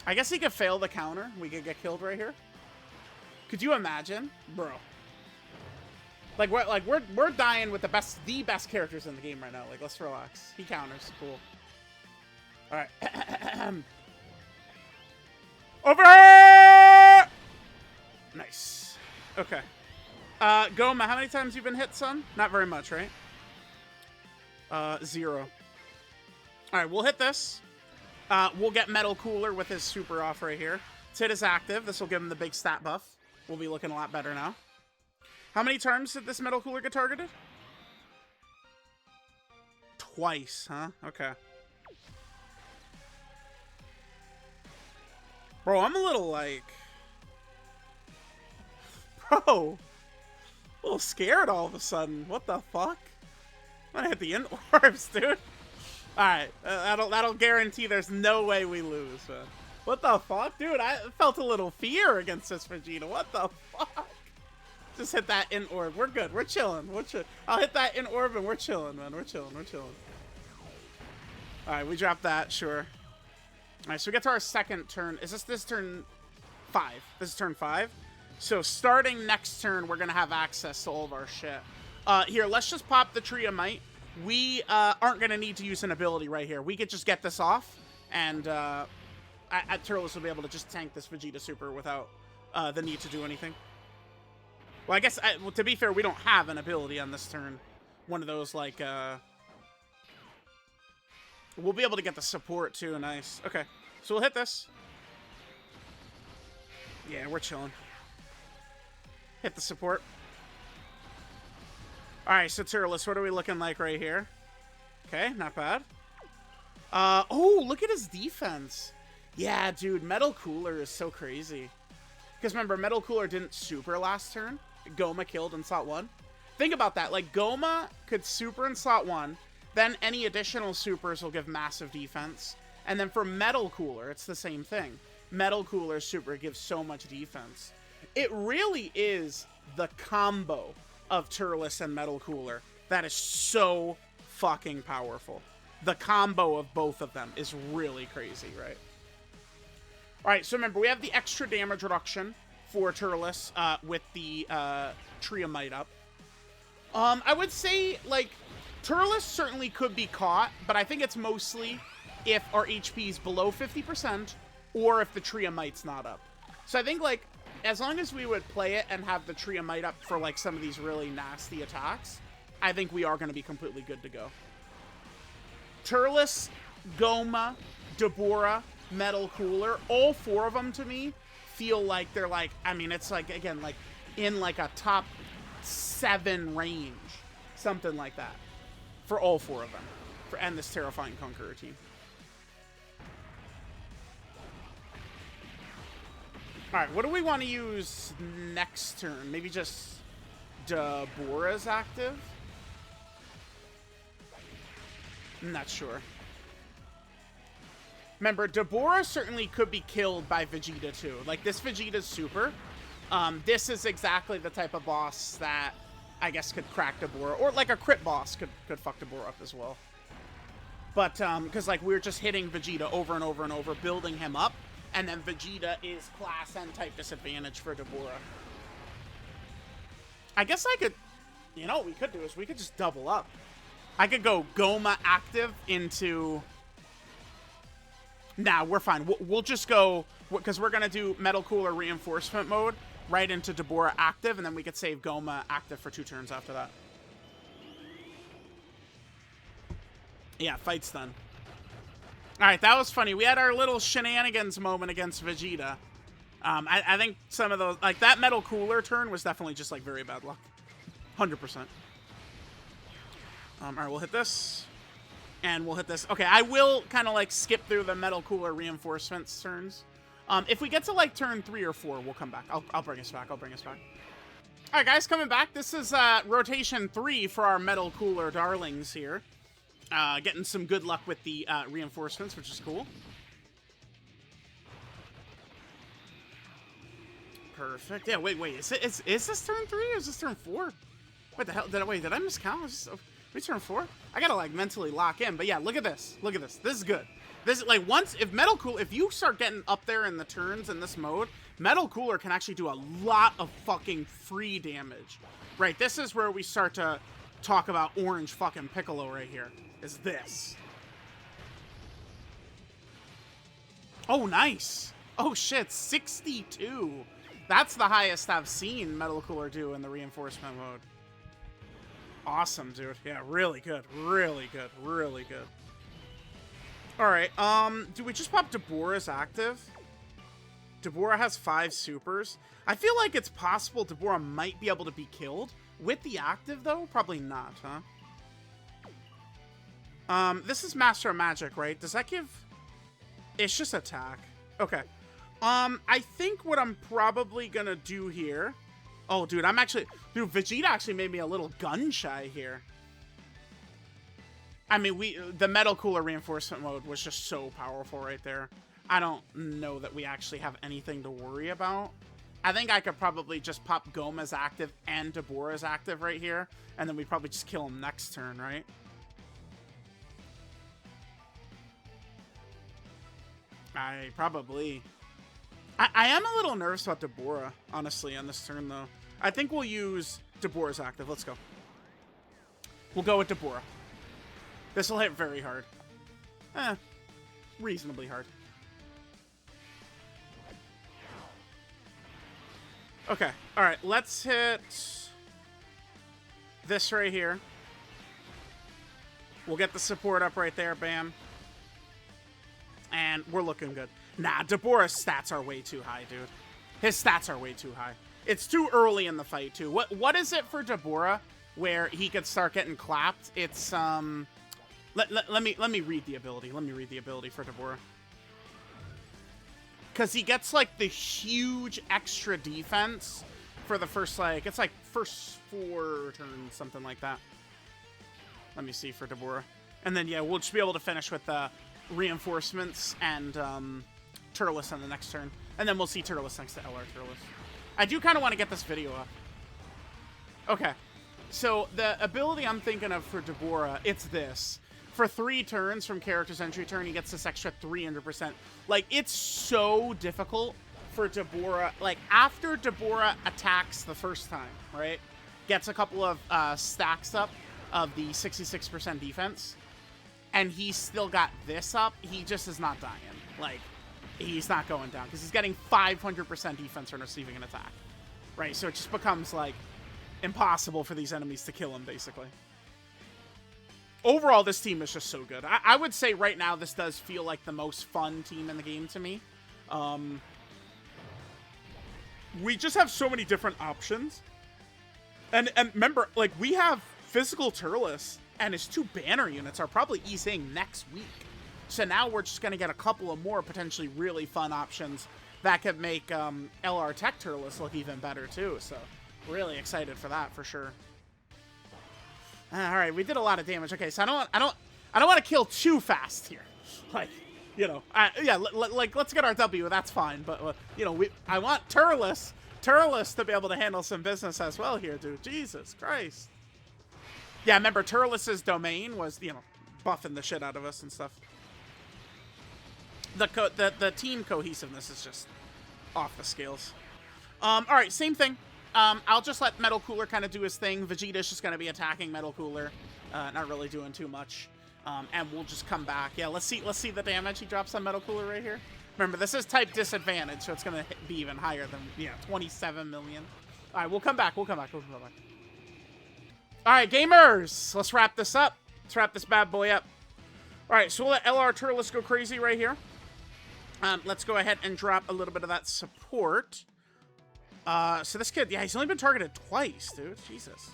I guess he could fail the counter. We could get killed right here. Could you imagine? Bro. Like, we're dying with the best characters in the game right now. Like, let's relax. He counters. Cool. Alright. Over! Nice. Okay. Goma, how many times you been hit, son? Not very much, right? 0. Alright, we'll hit this. We'll get Metal Cooler with his super off right here. Tit is active. This will give him the big stat buff. We'll be looking a lot better now. How many times did this Metal Cooler get targeted? Twice, huh? Okay. Bro, I'm a little like... Bro, A little scared all of a sudden. What the fuck? I'm gonna hit the in orbs, dude. Alright, that'll guarantee there's no way we lose, man. What the fuck? Dude, I felt a little fear against this Vegeta. What the fuck? Just hit that in orb. We're good. We're chilling. I'll hit that in orb and we're chilling, man. We're chilling. Alright, we dropped that, sure. Alright, so we get to our second turn. Is this turn 5? This is turn 5? So starting next turn, we're gonna have access to all of our shit. Here, let's just pop the Tree of Might. We aren't gonna need to use an ability right here. We could just get this off, and Turles will be able to just tank this Vegeta Super without the need to do anything. Well, I guess, well, to be fair, we don't have an ability on this turn. One of those, like, we'll be able to get the support, too. Nice. Okay. So we'll hit this. Yeah, we're chilling. Hit the support. Alright, so Turles, what are we looking like right here? Okay, not bad. Oh, look at his defense. Yeah, dude, Metal Cooler is so crazy. Because remember, Metal Cooler didn't super last turn. Goma killed in slot 1. Think about that. Like, Goma could super in slot 1. Then any additional supers will give massive defense. And then for Metal Cooler, it's the same thing. Metal Cooler super gives so much defense. It really is the combo of Turles and Metal Cooler that is so fucking powerful. The combo of both of them is really crazy, right? Alright, so remember, we have the extra damage reduction for Turles with the Tree of Might up. I would say, like, Turles certainly could be caught, but I think it's mostly if our HP is below 50% or if the Tree of Might's not up. So I think, like, as long as we would play it and have the Tree of Might up for, like, some of these really nasty attacks, I think we are going to be completely good to go. Turles, Goma, Dabura, Metal Cooler, all 4 of them to me feel like they're like, I mean, it's like, again, like in like a top 7 range, something like that for all 4 of them and this Terrifying Conqueror team. Alright, what do we want to use next turn? Maybe just Dabura's active? I'm not sure. Remember, Dabura certainly could be killed by Vegeta too. Like, this Vegeta's super. This is exactly the type of boss that I guess could crack Dabura. Or like a crit boss could fuck Dabura up as well. But, because like we're just hitting Vegeta over and over and over, building him up. And then Vegeta is class N type disadvantage for Dabura. I guess I could, you know what we could do is we could just double up. I could go Goma active into... Nah, we're fine. We'll just go, because we're going to do Metal Cooler Reinforcement mode right into Dabura active, and then we could save Goma active for 2 turns after that. Yeah, fight's done. Alright, that was funny. We had our little shenanigans moment against Vegeta. I think some of those, like that Metal Cooler turn was definitely just like very bad luck. 100%. Alright, we'll hit this. And we'll hit this. Okay, I will kind of like skip through the Metal Cooler reinforcements turns. If we get to like turn 3 or 4, we'll come back. I'll bring us back. Alright guys, coming back. This is rotation 3 for our Metal Cooler darlings here. Getting some good luck with the reinforcements, which is cool. Perfect. Yeah, wait. Is this turn 3 or is this turn 4? What the hell? Did I miscount? We turn 4? I gotta like mentally lock in. But yeah, look at this. This is good. This is like if you start getting up there in the turns in this mode, Metal Cooler can actually do a lot of fucking free damage. Right, this is where we start to talk about orange fucking Piccolo right here. Is this. Oh, nice. Oh shit, 62. That's the highest I've seen Metal Cooler do in the reinforcement mode. Awesome, dude. Yeah, really good. Really good. Alright, do we just pop Dabura's active? Dabura has 5 supers. I feel like it's possible Dabura might be able to be killed. With the active, though? Probably not, huh? This is Master of Magic, right? Does that give... It's just attack. Okay. I think what I'm probably gonna do here... Oh, dude, I'm actually... Dude, Vegeta actually made me a little gun-shy here. I mean, the Metal Cooler reinforcement mode was just so powerful right there. I don't know that we actually have anything to worry about. I think I could probably just pop Gomez active and Deborah's active right here, and then we probably just kill him next turn, right? Probably. I am a little nervous about Deborah, honestly, on this turn, though. I think we'll use Deborah's active. Let's go. We'll go with Deborah. This will hit very hard. Reasonably hard. Okay, alright, let's hit this right here. We'll get the support up right there, bam. And we're looking good. Nah, Deborah's stats are way too high, dude. His stats are way too high. It's too early in the fight, too. What is it for Deborah where he could start getting clapped? It's, let me read the ability. Let me read the ability for Deborah. Because he gets, like, the huge extra defense for the first, like, it's like first 4 turns, something like that. Let me see for Deborah. And then, yeah, we'll just be able to finish with reinforcements and Turles on the next turn. And then we'll see Turles next to LR Turles. I do kind of want to get this video up. Okay. So the ability I'm thinking of for Deborah, it's this. For 3 turns from character's entry turn, he gets this extra 300%. Like, it's so difficult for Deborah. Like, after Deborah attacks the first time, right? Gets a couple of stacks up of the 66% defense. And he's still got this up. He just is not dying. Like, he's not going down. Because he's getting 500% defense when receiving an attack. Right? So it just becomes, like, impossible for these enemies to kill him, basically. Overall, this team is just so good. I would say right now this does feel like the most fun team in the game to me. We just have so many different options. And remember, like, we have physical Turles, and his 2 banner units are probably easing next week. So now we're just going to get a couple of more potentially really fun options that could make LR TEQ TURLES look even better too. So really excited for that for sure. All right, we did a lot of damage. Okay, so I don't want to kill too fast here. Like, you know, yeah, like let's get our W. That's fine. But you know, I want Turles to be able to handle some business as well here, dude. Jesus Christ. Yeah, remember Turles' domain was, you know, buffing the shit out of us and stuff. The team cohesiveness is just off the scales. All right, same thing. I'll just let Metal Cooler kind of do his thing. Vegeta's just going to be attacking Metal Cooler, not really doing too much. And we'll just come back. Yeah, let's see the damage he drops on Metal Cooler right here. Remember, this is type disadvantage, so it's going to be even higher than, yeah, 27 million. All right, we'll come back. We'll come back. All right, gamers, let's wrap this up. Let's wrap this bad boy up. All right, so we'll let LR Turles go crazy right here. Let's go ahead and drop a little bit of that support. So this kid, yeah, he's only been targeted twice, dude. Jesus.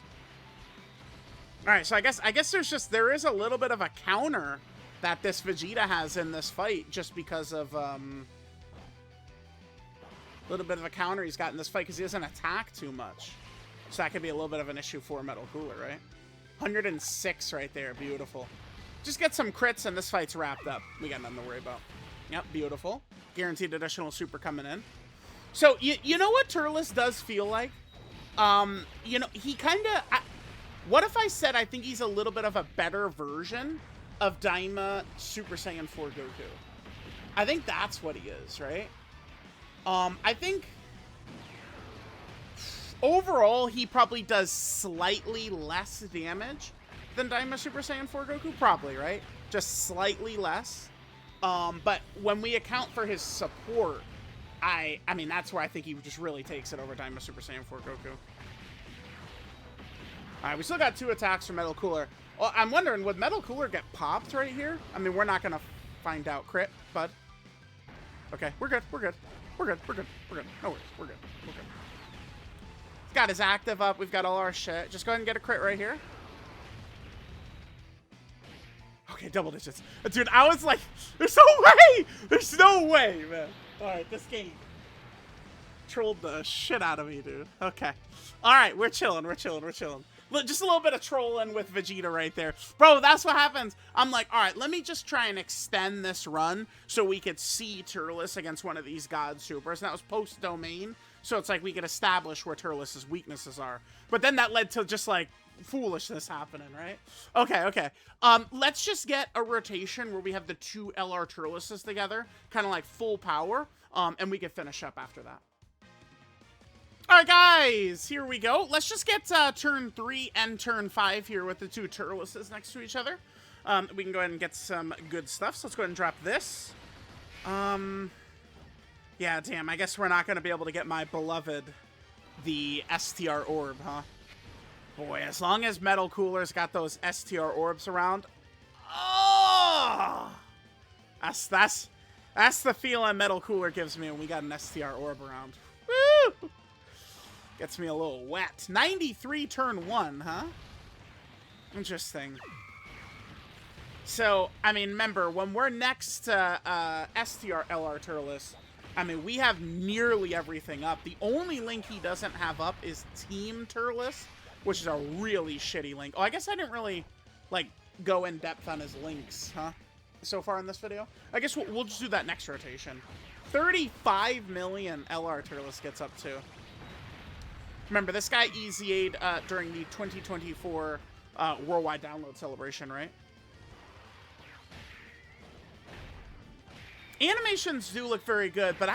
All right, so I guess there is a little bit of a counter that this Vegeta has in this fight, just because of a little bit of a counter he's got in this fight because he doesn't attack too much. So that could be a little bit of an issue for Metal Cooler, right? 106 right there, beautiful. Just get some crits and this fight's wrapped up. We got nothing to worry about. Yep, beautiful. Guaranteed additional super coming in. So, you know what Turles does feel like? You know, he kind of... What if I said I think he's a little bit of a better version of Daima Super Saiyan 4 Goku? I think that's what he is, right? I think... Overall, he probably does slightly less damage than Daima Super Saiyan 4 Goku. Probably, right? Just slightly less. But when we account for his support... I mean, that's where I think he just really takes it over Daima Super Saiyan 4 Goku. Alright, we still got 2 attacks from Metal Cooler. Well, I'm wondering, would Metal Cooler get popped right here? I mean, we're not going to find out crit, bud. Okay, we're good. No worries, we're good. He's got his active up. We've got all our shit. Just go ahead and get a crit right here. Okay, double digits. Dude, I was like, there's no way! There's no way, man. All right, this game. trolled the shit out of me, dude. Okay. All right, we're chilling. Look, just a little bit of trolling with Vegeta right there. Bro, that's what happens. I'm like, all right, let me just try and extend this run so we could see Turles against one of these God Supers. And that was post-domain, so it's like we could establish where Turles' weaknesses are. But then that led to just, like, foolishness happening, right? Okay. Let's just get a rotation where we have the two LR Turleses together, kind of like full power, and we can finish up after that. Alright guys, here we go. Let's just get turn 3 and turn 5 here with the two Turleses next to each other. We can go ahead and get some good stuff. So let's go ahead and drop this. Yeah, damn, I guess we're not going to be able to get my beloved, the STR Orb, huh? Boy, as long as Metal Cooler's got those STR Orbs around. Oh! That's the feeling Metal Cooler gives me when we got an STR Orb around. Woo! Gets me a little wet. 93 turn 1, huh? Interesting. So, I mean, remember, when we're next to STR LR Turles, I mean, we have nearly everything up. The only link he doesn't have up is Team Turles, which is a really shitty link. Oh, I guess I didn't really, like, go in depth on his links, huh? So far in this video. I guess we'll just do that next rotation. 35 million LR Turles gets up to. Remember, this guy EZA'd during the 2024 worldwide download celebration, right? Animations do look very good, but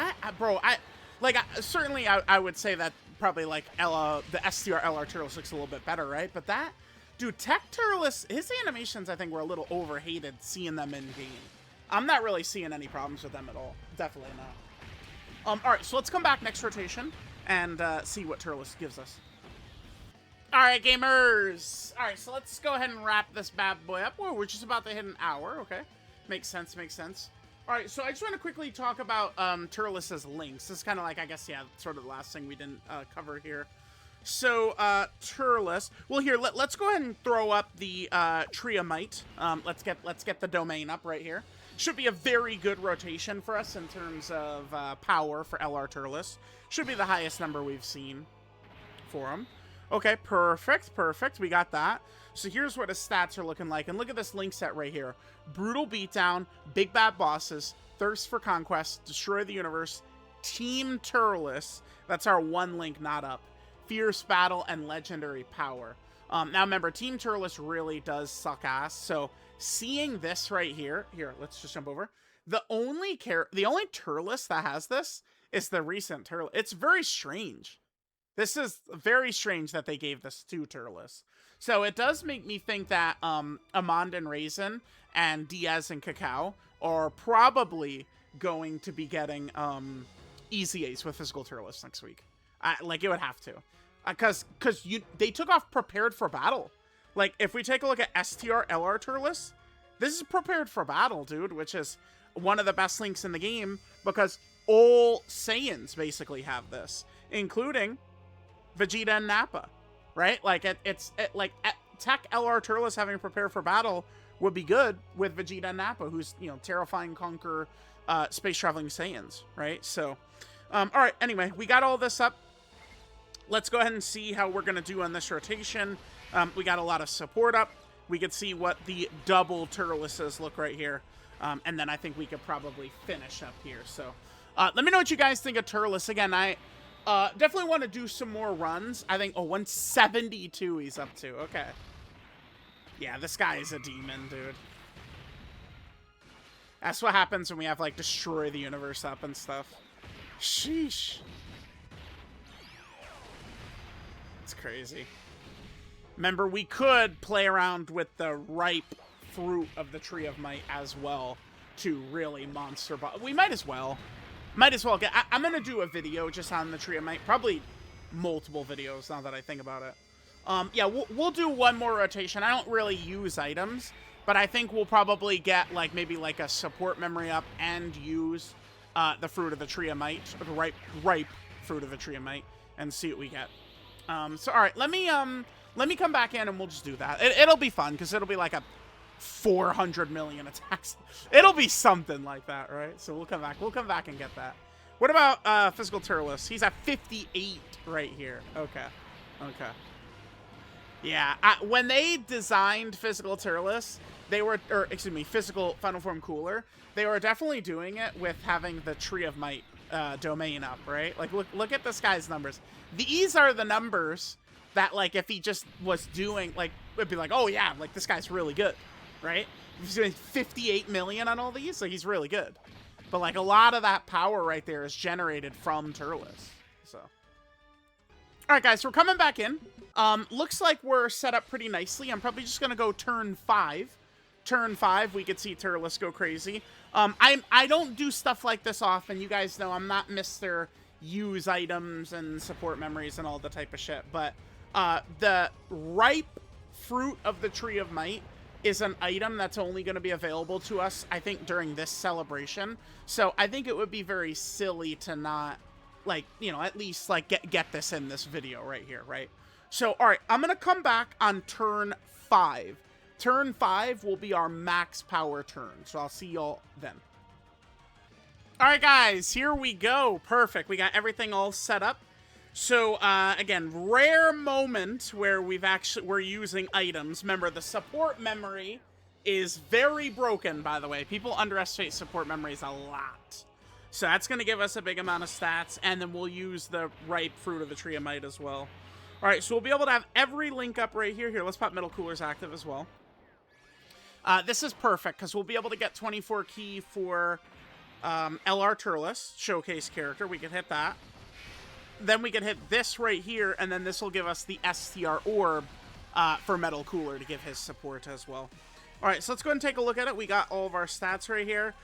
certainly I would say that probably like the STR LR Turles looks a little bit better, right? But that, dude, TEQ Turles, his animations I think were a little overhated seeing them in game. I'm not really seeing any problems with them at all. Definitely not. All right, so let's come back next rotation and see what Turles gives us. All right, gamers. All right, so let's go ahead and wrap this bad boy up. Whoa, we're just about to hit an hour. Okay, makes sense. All right, so I just want to quickly talk about Turles' links. This is kind of like, I guess, yeah, sort of the last thing we didn't cover here. So, Turles. Well, here, let's go ahead and throw up the Triamite. Let's get the domain up right here. Should be a very good rotation for us in terms of power for LR Turles. Should be the highest number we've seen for him. Okay, perfect. We got that. So here's what his stats are looking like. And look at this link set right here. Brutal Beatdown, Big Bad Bosses, Thirst for Conquest, Destroy the Universe, Team Turles. That's our one link not up. Fierce Battle, and Legendary Power. Now remember, Team Turles really does suck ass. So seeing this right here, let's just jump over. The only Turles that has this is the recent Turles. It's very strange. This is very strange that they gave this to Turles. So it does make me think that Amand and Raisin and Diaz and Cacao are probably going to be getting EZAs with physical Turles next week. Like, it would have to. Because they took off Prepared for Battle. Like, if we take a look at STR LR Turles, this is Prepared for Battle, dude, which is one of the best links in the game because all Saiyans basically have this, including Vegeta and Nappa, right? Like, TEQ LR Turles having Prepare for Battle would be good with Vegeta and Nappa, who's, terrifying, conquer, space-traveling Saiyans, right? So, all right, anyway, we got all this up. Let's go ahead and see how we're going to do on this rotation. We got a lot of support up. We could see what the double Turleses look right here. And then I think we could probably finish up here. So let me know what you guys think of Turles. Again, I definitely want to do some more runs. I think, 172 he's up to. Okay. Yeah, this guy is a demon, dude. That's what happens when we have, like, Destroy the Universe up and stuff. Sheesh. It's crazy. Remember, we could play around with the ripe fruit of the Tree of Might as well to really monster boss. We might as well. Get. I'm going to do a video just on the Tree of Might. Probably multiple videos now that I think about it. Yeah, we'll do one more rotation. I don't really use items, but I think we'll probably get, like, maybe, like, a support memory up and use the Fruit of the Tree of Might, or the ripe Fruit of the Tree of Might, and see what we get. So, all right, let me come back in and we'll just do that. It'll be fun, because it'll be like a 400 million attacks. It'll be something like that, right? So we'll come back and get that. What about Physical Turles? He's at 58 right here. Okay. Okay. Yeah, when they designed Physical Turles, they were, or excuse me, Physical Final Form Cooler, they were definitely doing it with having the Tree of Might domain up, right? Like, look at this guy's numbers. These are the numbers that, like, if he just was doing, like, it'd be like, oh yeah, like, this guy's really good, right? He's doing 58 million on all these, so he's really good. But, like, a lot of that power right there is generated from Turles, so. All right, guys, we're coming back in. Looks like we're set up pretty nicely. I'm probably just gonna go turn 5. Turn 5, we could see Turles go crazy. I don't do stuff like this often. You guys know I'm not Mr. Use items and support memories and all the type of shit. But the ripe fruit of the Tree of Might is an item that's only going to be available to us, I think, during this celebration. So I think it would be very silly to not, like, you know, at least, like, get this in this video right here, right? So, all right, I'm going to come back on turn 5. Turn 5 will be our max power turn, so I'll see y'all then. All right, guys, here we go. Perfect. We got everything all set up. So, again, rare moment where we're using items. Remember, the support memory is very broken, by the way. People underestimate support memories a lot. So that's going to give us a big amount of stats, and then we'll use the ripe fruit of the Tree of Might as well. All right, so we'll be able to have every link up right here. Here, let's pop Metal Coolers active as well. This is perfect, because we'll be able to get 24 key for LR Turles, showcase character. We can hit that. Then we can hit this right here, and then this will give us the STR Orb for Metal Cooler to give his support as well. All right, so let's go ahead and take a look at it. We got all of our stats right here.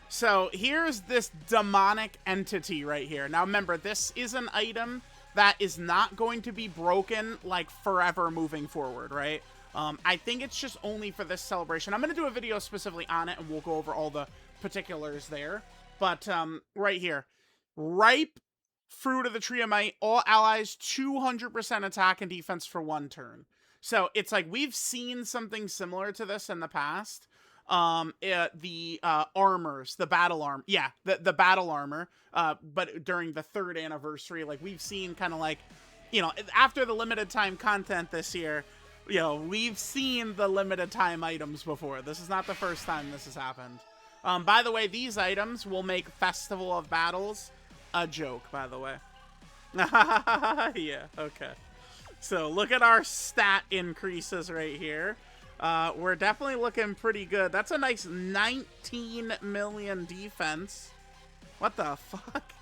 So here's this demonic entity right here. Now remember, this is an item that is not going to be broken, like, forever moving forward, right? I think it's just only for this celebration. I'm going to do a video specifically on it, and we'll go over all the particulars there. But right here, ripe fruit of the Tree of Might, all allies 200% attack and defense for 1 turn. So it's like we've seen something similar to this in the past. The armors, the battle armor, yeah, the battle armor, but during the 3rd anniversary, like, we've seen kind of like, you know, after the limited time content this year, you know, we've seen the limited time items before. This is not the first time this has happened. By the way, these items will make Festival of Battles a joke, by the way. Yeah, okay. So look at our stat increases right here. We're definitely looking pretty good. That's a nice 19 million defense. What the fuck?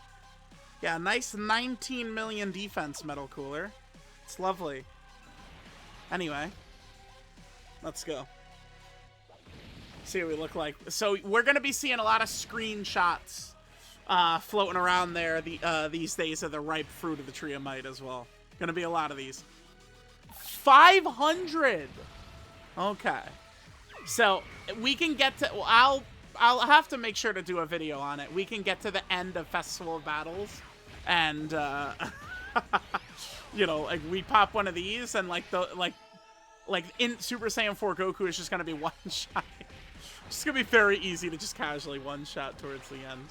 Yeah, nice 19 million defense, Metal Cooler. It's lovely. Anyway, let's go. See what we look like. So we're going to be seeing a lot of screenshots floating around there these days of the ripe fruit of the Tree of Might as well. Going to be a lot of these. 500! Okay. So we can get to... I'll have to make sure to do a video on it. We can get to the end of Festival of Battles and... you know, like, we pop one of these, and like in Super Saiyan 4 Goku is just gonna be one shot. It's gonna be very easy to just casually one shot towards the end.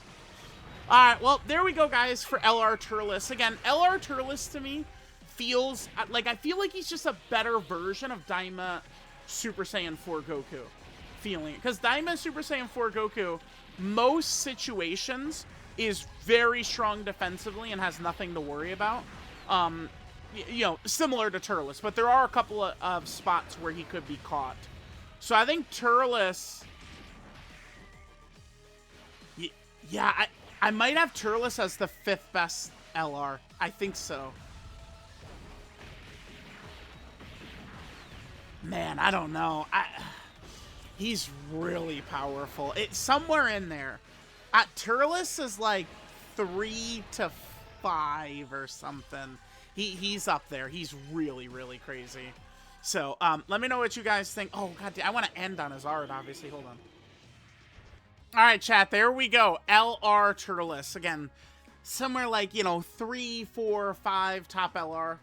All right, well, there we go, guys, for LR Turles. Again, LR Turles to me feels like, I feel like he's just a better version of Daima Super Saiyan 4 Goku. Feeling it, because Daima Super Saiyan 4 Goku, most situations is very strong defensively and has nothing to worry about. You know, similar to Turles, but there are a couple of spots where he could be caught. So I think Turles... Yeah, I might have Turles as the 5th best LR. I think so. Man, I don't know. He's really powerful. It's somewhere in there. Turles is like 3 to 5 or something. He's up there. He's really, really crazy. So, let me know what you guys think. Oh, god, I want to end on his art, obviously. Hold on. All right, chat. There we go. LR Turles. Again, somewhere like, you know, 3, 4, 5 top LR.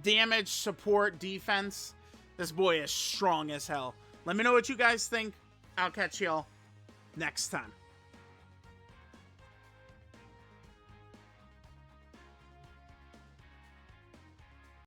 Damage, support, defense. This boy is strong as hell. Let me know what you guys think. I'll catch y'all next time.